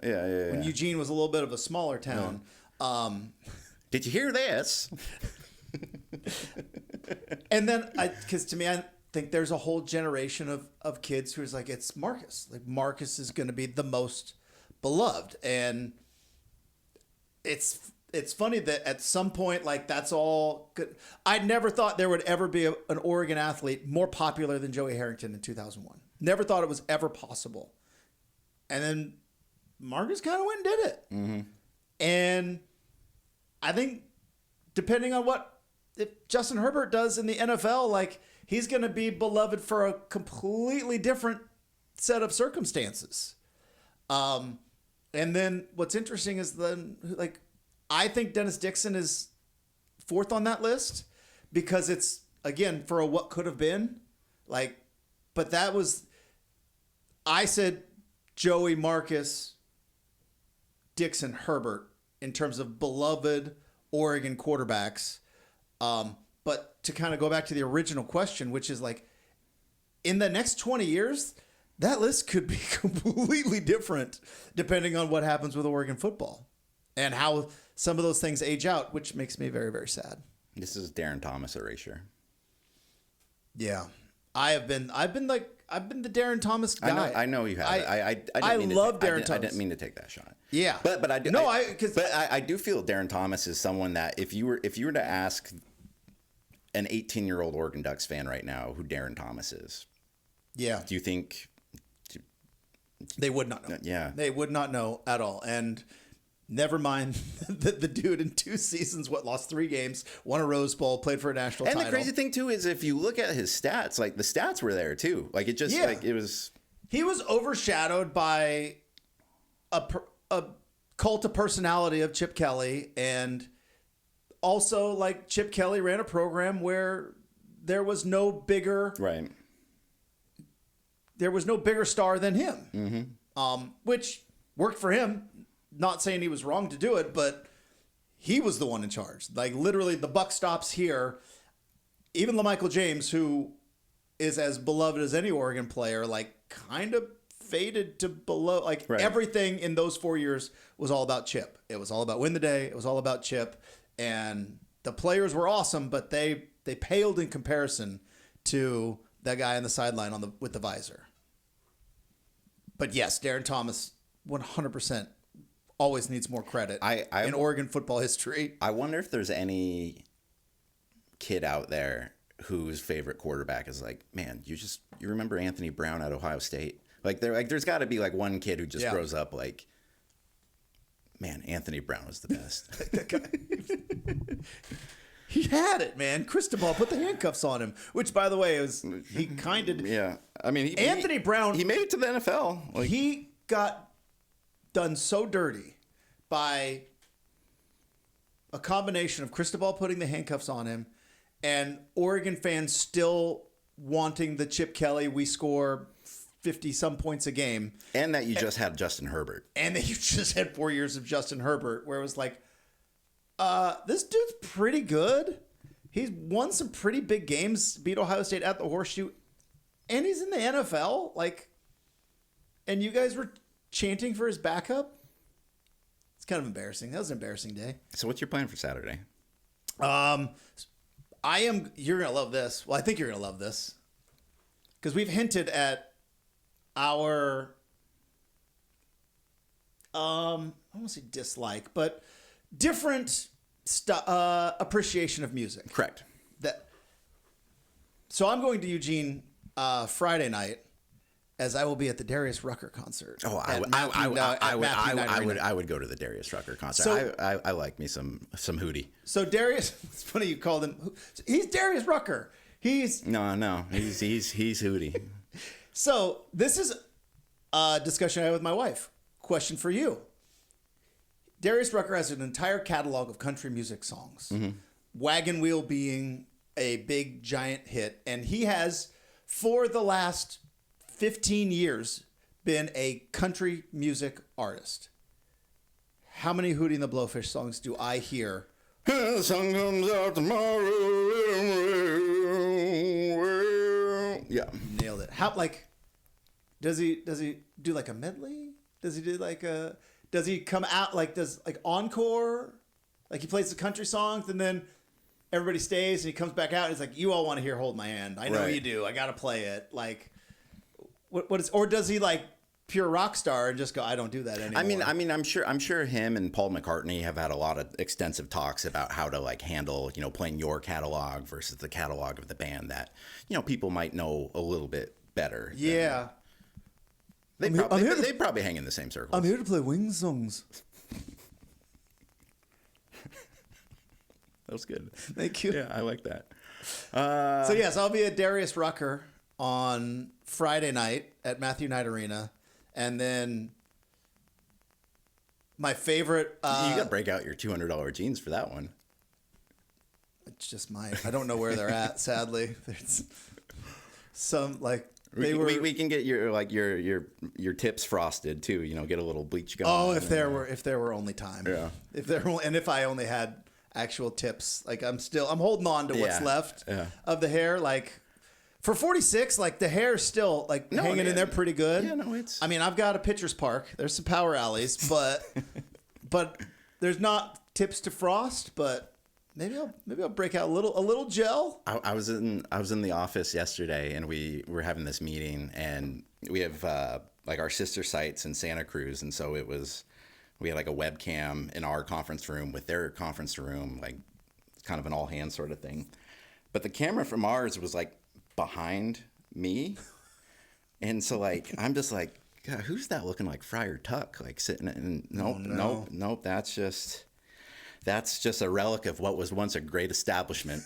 when Eugene was a little bit of a smaller town. Yeah. Did you hear this? And then because to me, I think there's a whole generation of kids who's like, it's Marcus. Like, Marcus is going to be the most beloved, and it's funny that at some point, like, that's all good. I never thought there would ever be an Oregon athlete more popular than Joey Harrington in 2001. Never thought it was ever possible. And then Marcus kind of went and did it. Mm-hmm. And I think depending on if Justin Herbert does in the NFL, like, he's going to be beloved for a completely different set of circumstances. And then what's interesting is then, like, I think Dennis Dixon is 4th on that list because it's, again, for a what could have been. Like, but that was, I said Joey, Marcus, Dixon, Herbert in terms of beloved Oregon quarterbacks. But to kind of go back to the original question, which is, like, in the next 20 years, that list could be completely different depending on what happens with Oregon football. and how some of those things age out, which makes me very, very sad. This is Darren Thomas erasure. Yeah. I've been the Darren Thomas guy. I know you have. I love Darren Thomas. I didn't mean to take that shot. Yeah. But I do. No, I do feel Darren Thomas is someone that if you were to ask an 18-year-old Oregon Ducks fan right now who Darren Thomas is, yeah. do you think they would not know? Yeah. They would not know at all. And never mind the dude in 2 seasons, lost 3 games, won a Rose Bowl, played for a national title. And the crazy thing too is if you look at his stats, like the stats were there too. Like it just like it was. He was overshadowed by a cult of personality of Chip Kelly, and also like Chip Kelly ran a program where there was no bigger star than him, which worked for him. Not saying he was wrong to do it, but he was the one in charge. Like literally, the buck stops here. Even LaMichael James, who is as beloved as any Oregon player, like kind of faded to below. Like everything in those 4 years was all about Chip. It was all about win the day. It was all about Chip, and the players were awesome, but they paled in comparison to that guy on the sideline with the visor. But yes, Darren Thomas, 100%. Always needs more credit in Oregon football history. I wonder if there's any kid out there whose favorite quarterback is like, man, you remember Anthony Brown at Ohio State? There's got to be like one kid who just grows up like, man, Anthony Brown was the best. He had it, man. Cristobal put the handcuffs on him, which, by the way, he kind of. Yeah, I mean, Anthony Brown. He made it to the NFL. Like, he got done so dirty by a combination of Cristobal putting the handcuffs on him and Oregon fans still wanting the Chip Kelly, we score 50 some points a game. And that you just had Justin Herbert. And that you just had 4 years of Justin Herbert, where it was like, this dude's pretty good. He's won some pretty big games, beat Ohio State at the Horseshoe, and he's in the NFL. Like, and you guys were chanting for his backup. It's kind of embarrassing. That was an embarrassing day. So what's your plan for Saturday? You're going to love this. Well, I think you're going to love this. Because we've hinted at our, I don't want to say dislike, but different appreciation of music. Correct. So I'm going to Eugene Friday night, as I will be at the Darius Rucker concert. Oh, I would go to the Darius Rucker concert. So, I like me some Hootie. So Darius, it's funny you called him. He's Darius Rucker. He's Hootie. So this is a discussion I had with my wife. Question for you. Darius Rucker has an entire catalog of country music songs. Mm-hmm. Wagon Wheel being a big giant hit, and he has for the last 15 years been a country music artist. How many Hootie and the Blowfish songs do I hear? The sun comes out tomorrow. Yeah. Nailed it. How, like, does he do like a medley? Does he come out does encore? Like he plays the country songs and then everybody stays and he comes back out and he's like, you all want to hear Hold My Hand. I know you do. I got to play it. Like, or does he like pure rock star and just go, I don't do that anymore? I mean, I'm sure him and Paul McCartney have had a lot of extensive talks about how to like handle, playing your catalog versus the catalog of the band that, people might know a little bit better. Yeah. They probably hang in the same circles. I'm here to play Wings songs. That was good. Thank you. Yeah, I like that. So yes, I'll be at Darius Rucker on Friday night at Matthew Knight Arena. And then my favorite... you got to break out your $200 jeans for that one. It's just I don't know where they're at, sadly. There's some, like... We can get your tips frosted too. Get a little bleach going. Oh, if there were only time. Yeah. If I only had actual tips, like I'm holding on to what's left of the hair. Like for 46, like the hair is still hanging in there pretty good. Yeah, no, it's. I mean, I've got a pitcher's park. There's some power alleys, but there's not tips to frost, but maybe I'll break out a little gel. I was in the office yesterday, and we were having this meeting, and we have like our sister sites in Santa Cruz, and so we had like a webcam in our conference room with their conference room, like kind of an all hands sort of thing. But the camera from ours was like behind me, and so like I'm just like, God, who's that looking like Friar Tuck, like sitting? And nope, that's just a relic of what was once a great establishment.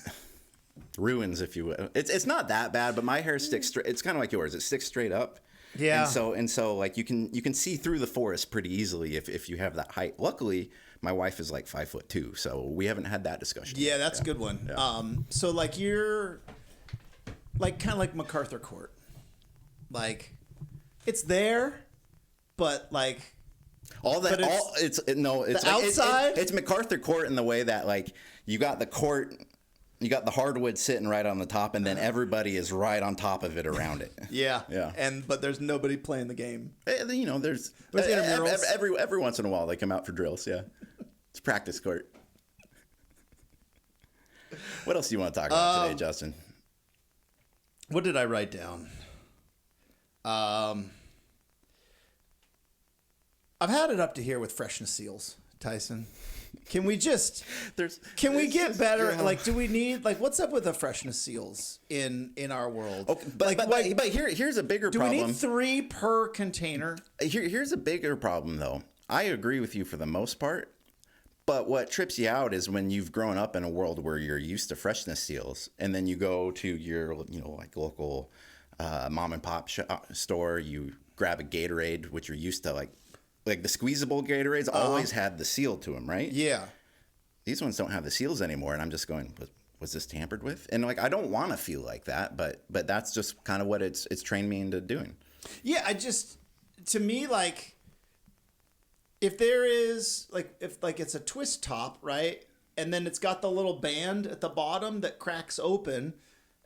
Ruins, if you will. It's not that bad, but my hair sticks straight. It's kind of like yours. It sticks straight up. Yeah. And so like you can see through the forest pretty easily if you have that height. Luckily, my wife is like 5'2", so we haven't had that discussion. Yeah, that's a good one. Yeah. So like you're like kind of like MacArthur Court, like it's there, but like it's outside. It's MacArthur Court in the way that like you got the court. You got the hardwood sitting right on the top, and then everybody is right on top of it around it. Yeah. Yeah. But there's nobody playing the game. You know, there's intramurals. every once in a while they come out for drills. Yeah, it's practice court. What else do you want to talk about today, Justin? What did I write down? I've had it up to here with freshness seals, Tyson. Can we just get better? Yeah. Like, do we need what's up with the freshness seals in our world? Okay, but here's a bigger do problem. We need 3 per container? Here's a bigger problem, though. I agree with you for the most part, but what trips you out is when you've grown up in a world where you're used to freshness seals, and then you go to your like local mom and pop store, you grab a Gatorade, which you're used to like the squeezable Gatorades always had the seal to them, right? Yeah. These ones don't have the seals anymore, and I'm just going, was this tampered with? And like I don't want to feel like that, but that's just kind of what it's trained me into doing. Yeah, to me, like if there is if it's a twist top, right? And then it's got the little band at the bottom that cracks open,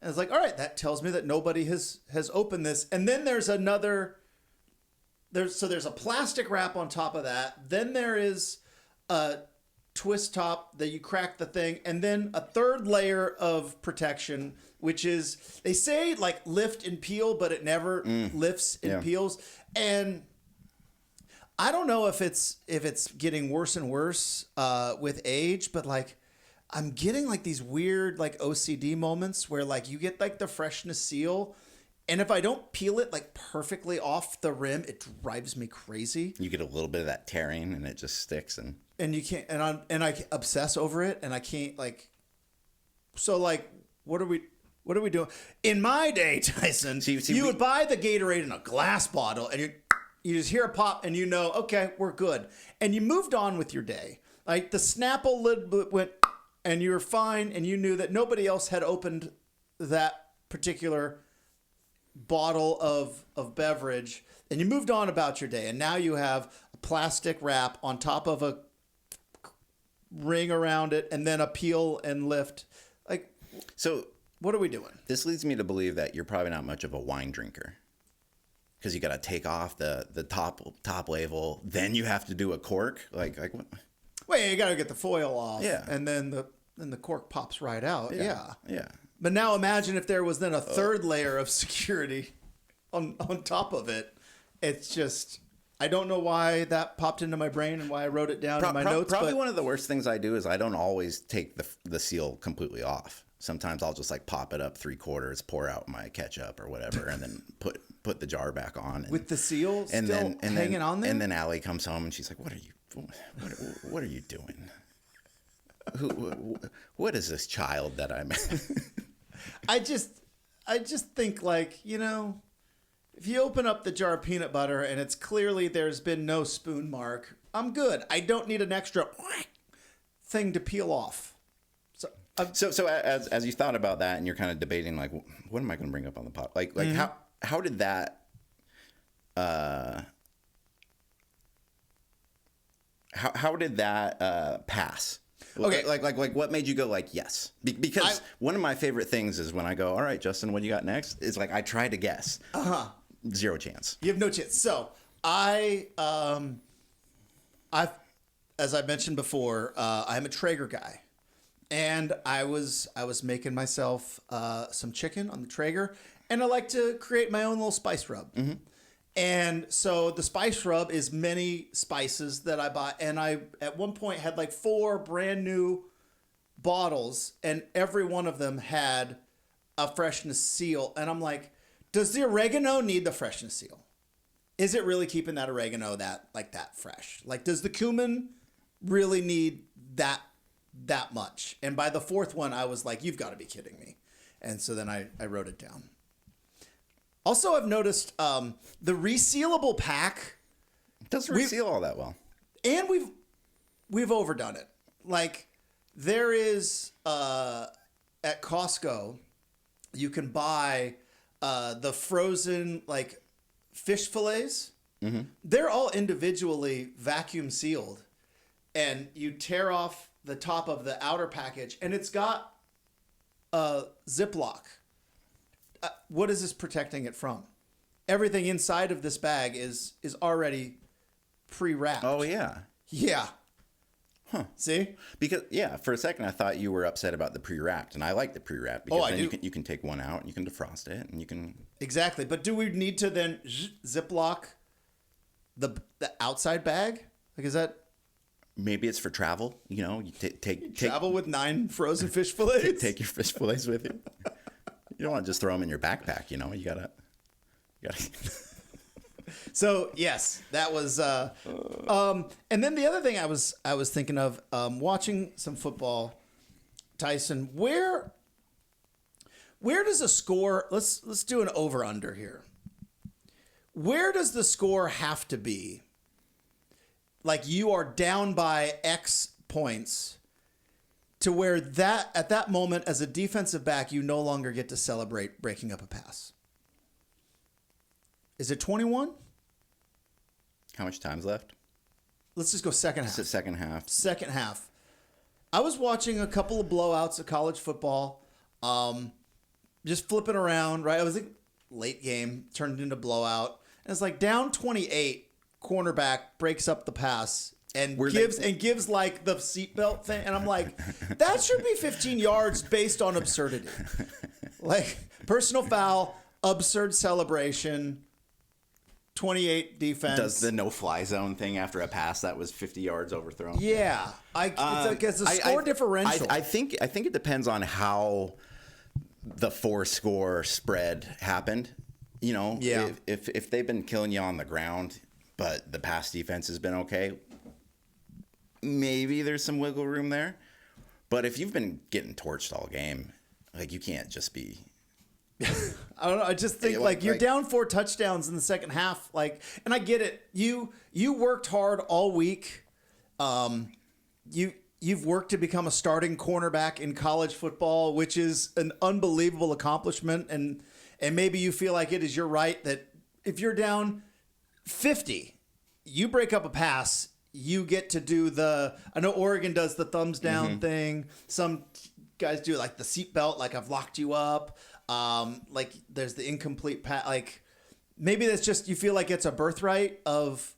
and it's like, all right, that tells me that nobody has opened this. And then there's another. There's a plastic wrap on top of that. Then there is a twist top that you crack the thing, and then a third layer of protection, which is, they say like lift and peel, but it never lifts and peels. And I don't know if it's getting worse and worse with age, but like I'm getting like these weird like OCD moments where like you get like the freshness seal. And if I don't peel it like perfectly off the rim, it drives me crazy. You get a little bit of that tearing, and it just sticks. And you can't. And I obsess over it, and I can't like. So like, what are we doing? In my day, Tyson, you would buy the Gatorade in a glass bottle, and you just hear a pop, and okay, we're good, and you moved on with your day. Like the Snapple lid went, and you were fine, and you knew that nobody else had opened that particular bottle of beverage, and you moved on about your day, and now you have a plastic wrap on top of a ring around it, and then a peel and lift. Like, so what are we doing? This leads me to believe that you're probably not much of a wine drinker, because you got to take off the top label, then you have to do a cork. Like what? Wait, you got to get the foil off, yeah, and then the cork pops right out. Yeah. But now imagine if there was then a third layer of security on top of it. It's just, I don't know why that popped into my brain and why I wrote it down in my notes. Probably one of the worst things I do is I don't always take the seal completely off. Sometimes I'll just like pop it up 3/4, pour out my ketchup or whatever, and then put the jar back on. With the seal hanging on there? And then Allie comes home and she's like, what are you doing? What is this child that I'm... I just think like, if you open up the jar of peanut butter and it's clearly there's been no spoon mark, I'm good. I don't need an extra thing to peel off. So as you thought about that and you're kind of debating like, what am I going to bring up on the pod? Like how did that how did that pass? Okay. Like what made you go like, yes? Because one of my favorite things is when I go, all right, Justin, what do you got next? It's like, I try to guess. Zero chance. You have no chance. So I as I mentioned before, I'm a Traeger guy, and I was making myself some chicken on the Traeger, and I like to create my own little spice rub. And so the spice rub is many spices that I bought, and I at one point had like 4 brand new bottles, and every one of them had a freshness seal, and I'm like, does the oregano need the freshness seal? Is it really keeping that oregano that fresh? Like, does the cumin really need that much? And by the 4th one, I was like, you've got to be kidding me. And so then I wrote it down. Also, I've noticed the resealable pack It doesn't reseal all that well. and we've overdone it. Like, there is at Costco, you can buy the frozen like fish fillets. They're all individually vacuum sealed, and you tear off the top of the outer package, and it's got a Ziploc. What is this protecting it from? Everything inside of this bag is already pre-wrapped. Oh, yeah. Yeah. Huh. See? Because, for a second I thought you were upset about the pre-wrapped, and I like the pre-wrapped because I then do. you can take one out and you can defrost it and you can... Exactly. But do we need to then Ziploc the outside bag? Like, is that Maybe it's for travel, you take travel with 9 frozen fish fillets? take your fish fillets with you. You don't want to just throw them in your backpack, you gotta So yes, that was. And then the other thing I was thinking of watching some football, Tyson. Where does a score? Let's do an over under here. Where does the score have to be? Like, you are down by X points, to where that at that moment as a defensive back you no longer get to celebrate breaking up a pass. Is it 21? How much time's left? Let's just go second half. It's the second half. Second half. I was watching a couple of blowouts of college football, just flipping around, right? I was like, late game, turned into blowout. And it's like down 28, cornerback breaks up the pass and gives like the seatbelt thing. And I'm like, that should be 15 yards based on absurdity. Like, personal foul, absurd celebration, 28 defense. Does the no-fly zone thing after a pass that was 50 yards overthrown? Yeah. It's a score differential. I think it depends on how the 4-score spread happened. Yeah. If they've been killing you on the ground, but the pass defense has been okay, maybe there's some wiggle room there. But if you've been getting torched all game, like, you can't just be... I don't know. I just think you're down 4 touchdowns in the second half. Like, and I get it. You worked hard all week. You've worked to become a starting cornerback in college football, which is an unbelievable accomplishment. And maybe you feel like it is your right that if you're down 50, you break up a pass, you get to do I know Oregon does the thumbs down thing. Some guys do like the seatbelt, like, I've locked you up. Like, there's the incomplete pass. Like, maybe that's just, you feel like it's a birthright of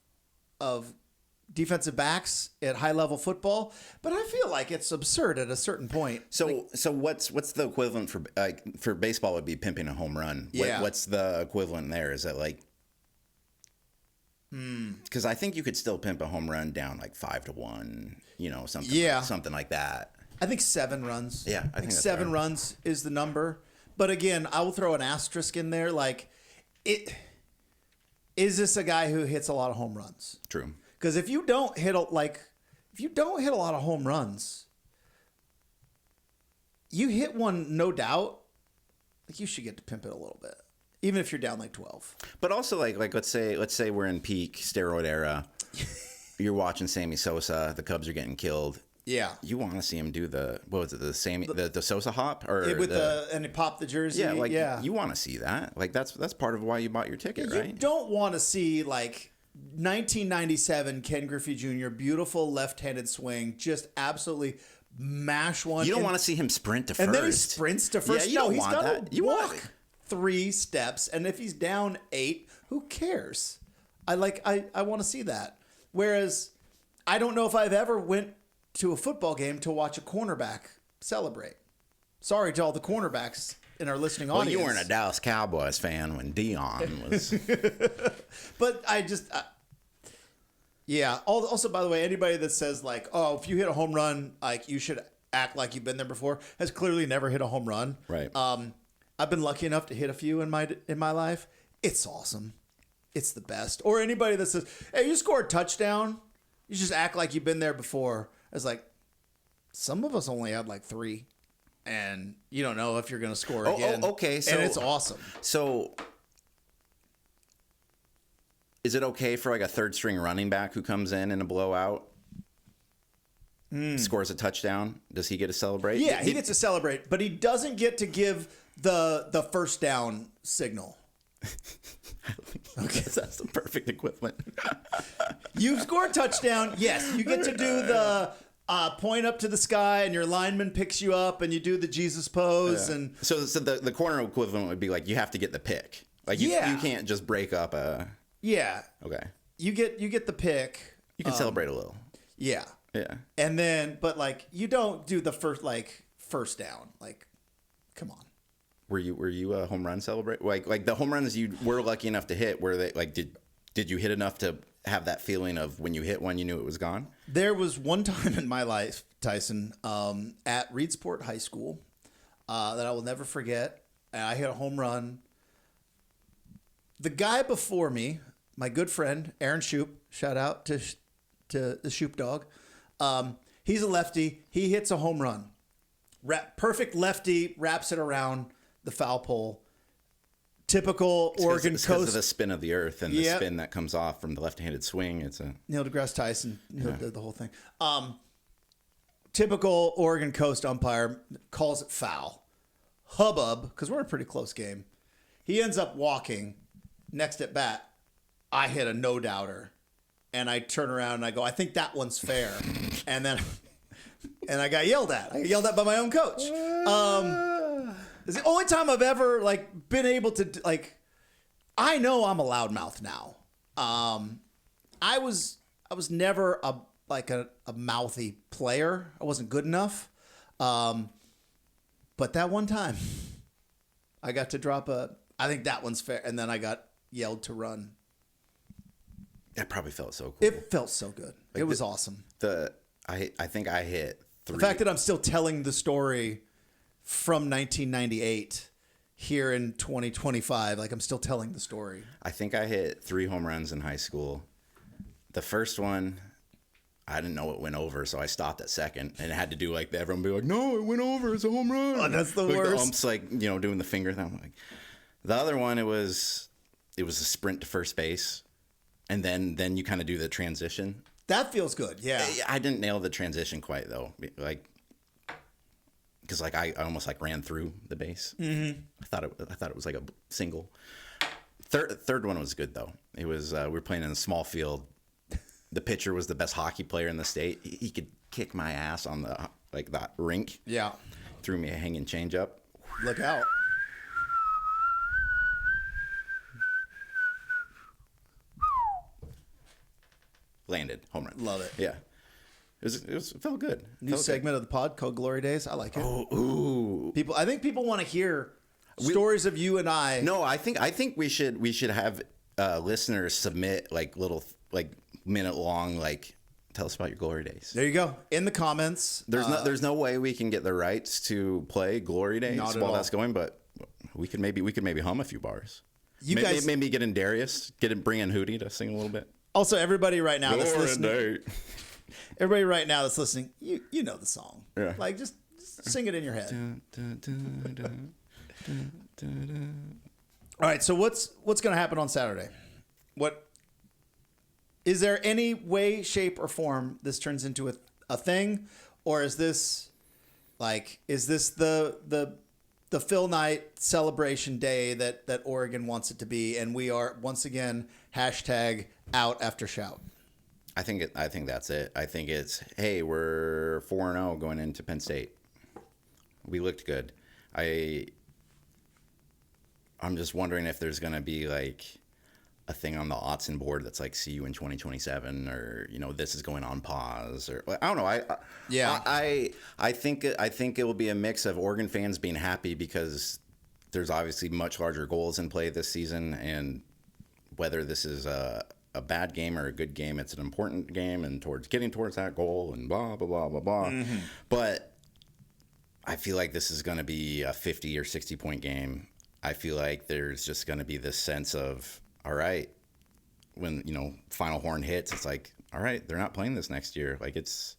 defensive backs at high level football, but I feel like it's absurd at a certain point. So what's the equivalent for baseball would be pimping a home run? Yeah. What's the equivalent there? Is it like? Because I think you could still pimp a home run down like 5-1. Something. Yeah. Something like that. I think 7 runs. Yeah, I think that's 7 fair. runs is the number. But again, I will throw an asterisk in there. Like, is this a guy who hits a lot of home runs? True. Because if you don't hit a lot of home runs, you hit one, no doubt. Like, you should get to pimp it a little bit, even if you're down like 12. But also, like let's say we're in peak steroid era. You're watching Sammy Sosa. The Cubs are getting killed. Yeah. You want to see him do the Sosa hop and he popped the jersey. Yeah, you want to see that. Like, that's part of why you bought your ticket, right? You don't want to see like 1997 Ken Griffey Jr. beautiful left-handed swing, just absolutely mash one. You don't want to see him sprint to first. And then he sprints to first. Yeah, you don't he's want gotta that. You walk want it. 3 steps, and if he's down 8, who cares? I want to see that. Whereas I don't know if I've ever went to a football game to watch a cornerback celebrate. Sorry to all the cornerbacks in our listening Well, audience. you weren't a Dallas Cowboys fan when Dion was. But yeah. Also, by the way, anybody that says like, "Oh, if you hit a home run, like you should act like you've been there before," has clearly never hit a home run. Right. I've been lucky enough to hit a few in my life. It's awesome. It's the best. Or anybody that says, "Hey, you scored a touchdown," you just act like you've been there before. It's like some of us only had like 3. And you don't know if you're going to score again. Okay. So, and it's awesome. So, is it okay for like a third string running back who comes in a blowout, scores a touchdown? Does he get to celebrate? Yeah, he gets to celebrate, but he doesn't get to give the first down signal. Okay, that's the perfect equivalent. You score a touchdown. Yes, you get to do the point up to the sky, and your lineman picks you up, and you do the Jesus pose. Yeah. And so the corner equivalent would be like you have to get the pick. Like you can't just break up a. Yeah. Okay. You get the pick. You can celebrate a little. Yeah. Yeah. And then, but like you don't do the first down. Like, come on. Were you a home run celebrate? Like the home runs you were lucky enough to hit, were they like did you hit enough to have that feeling of when you hit one you knew it was gone? There was one time in my life, Tyson, at Reedsport High School, that I will never forget. And I hit a home run. The guy before me, my good friend Aaron Shoop, shout out to the Shoop dog. He's a lefty. He hits a home run. Perfect lefty, wraps it around the foul pole. Typical Oregon Coast. Coast. Because of the spin of the earth and the spin that comes off from the left-handed swing. It's a Neil deGrasse Tyson did the whole thing. Typical Oregon Coast umpire calls it foul. Hubbub, because we're in a pretty close game. He ends up walking. Next at bat, I hit a no-doubter. And I turn around and I go, I think that one's fair. And I got yelled at. I got yelled at by my own coach. It's the only time I've ever like been able to like. I know I'm a loudmouth now. I was never a mouthy player. I wasn't good enough. But that one time, I got to drop I think that one's fair, and then I got yelled to run. That probably felt so cool. It felt so good. Like it was awesome. I think I hit 3. The fact that I'm still telling the story from 1998 here in 2025, like I'm still telling the story. I think I hit 3 home runs in high school. The first one, I didn't know it went over, so I stopped at second and had to do like everyone be like, "No, it went over. It's a home run." Oh, that's the like worst. The umps doing the finger thing. Like the other one, it was a sprint to first base, and then you kind of do the transition. That feels good. Yeah. I didn't nail the transition quite though, like because like I almost like ran through the base. Mm-hmm. I thought it was like a single. Third one was good though. It was we were playing in a small field. The pitcher was the best hockey player in the state. He could kick my ass on that rink. Yeah. Threw me a hanging changeup. Look out. Landed home run. Love it. Yeah. It felt good. New segment of the pod called Glory Days. I like it. Oh, ooh. I think people want to hear stories of you and I. No, I think we should have listeners submit like little like minute long like tell us about your glory days. There you go. In the comments. There's no way we can get the rights to play glory days while that's going, but we could maybe hum a few bars. Maybe get in Darius, bring in Hootie to sing a little bit. Also, everybody right now that's Glory listening. day. Everybody right now that's listening, you know the song. Yeah. Like just sing it in your head. All right, so what's going to happen on Saturday? What is there any way, shape, or form this turns into a thing, or is this the Phil Knight celebration day that Oregon wants it to be, and we are once again #out after shout? I think that's it. I think it's, hey, we're 4-0 going into Penn State. We looked good. I'm just wondering if there's going to be like a thing on the Autzen board that's like, see you in 2027, or, you know, this is going on pause, or I don't know. I think it will be a mix of Oregon fans being happy because there's obviously much larger goals in play this season, and whether this is a bad game or a good game, it's an important game and towards getting towards that goal and blah, blah, blah, blah, blah. Mm-hmm. But I feel like this is going to be a 50 or 60 point game. I feel like there's just going to be this sense of, all right, when, you know, final horn hits, it's like, all right, they're not playing this next year. Like, it's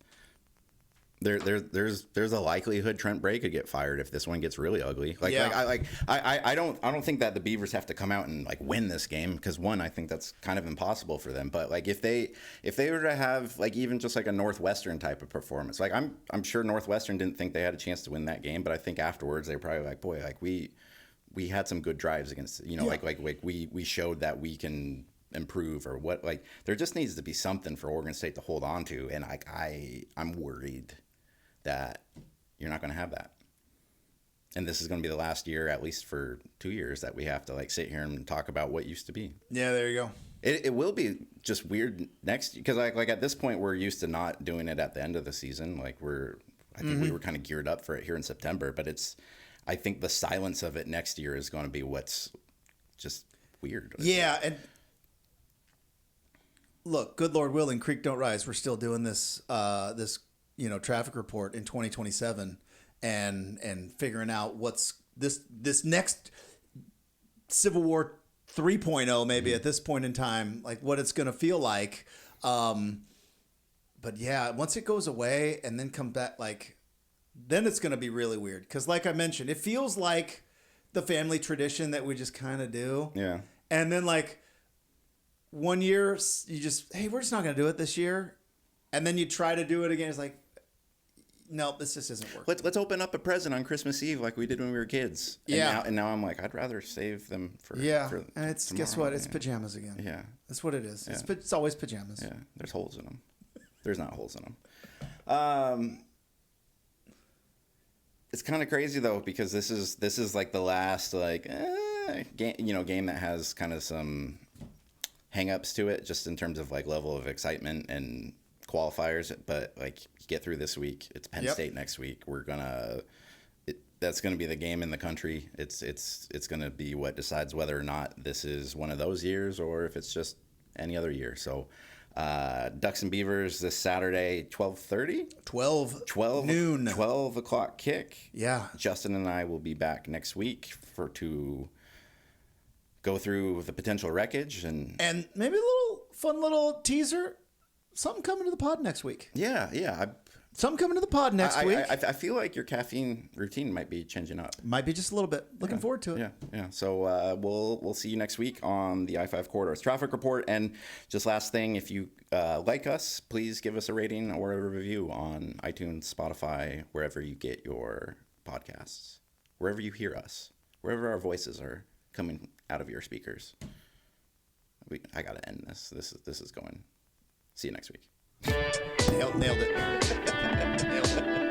there's a likelihood Trent Bray could get fired if this one gets really ugly. I don't think that the Beavers have to come out and like win this game, because one, I think that's kind of impossible for them. But like if they were to have like even just like a Northwestern type of performance, like I'm sure Northwestern didn't think they had a chance to win that game, but I think afterwards they were probably like, boy, like we had some good drives against, you know, like we showed that we can improve, or what. Like there just needs to be something for Oregon State to hold on to, and I'm worried that you're not going to have that. And this is going to be the last year, at least for 2 years, that we have to like sit here and talk about what used to be. Yeah, there you go. It will be just weird next, because like at this point we're used to not doing it at the end of the season. Like I think we were kind of geared up for it here in September, but I think the silence of it next year is going to be what's just weird. Yeah, and look, good Lord willing, creek don't rise. We're still doing this traffic report in 2027 and figuring out what's this next Civil War 3.0 maybe at this point in time, like what it's going to feel like. But yeah, once it goes away and then come back, like then it's going to be really weird, because like I mentioned, it feels like the family tradition that we just kind of do. Yeah. And then like 1 year you just, hey, we're just not going to do it this year. And then you try to do it again. It's like, no, this just isn't working. Let's open up a present on Christmas Eve like we did when we were kids. And now I'm like, I'd rather save them for and it's tomorrow. Guess what? It's pajamas again. Yeah, that's what it is. Yeah. It's always pajamas. Yeah, there's holes in them. There's not holes in them. It's kind of crazy though, because this is like the last game that has kind of some hang-ups to it, just in terms of like level of excitement and qualifiers. But like, get through this week. It's Penn State next week. That's gonna be the game in the country. It's gonna be what decides whether or not this is one of those years or if it's just any other year. So Ducks and Beavers this Saturday, 12:30? 12 noon. 12 o'clock kick. Yeah. Justin and I will be back next week to go through the potential wreckage and maybe a fun little teaser. Something coming to the pod next week. Yeah. Something coming to the pod next week. I feel like your caffeine routine might be changing up. Might be just a little bit. Looking forward to it. Yeah. So we'll see you next week on the I-5 Corridors Traffic Report. And just last thing, if you like us, please give us a rating or a review on iTunes, Spotify, wherever you get your podcasts, wherever you hear us, wherever our voices are coming out of your speakers. I got to end this. This is going. See you next week. Nailed it. Nailed it.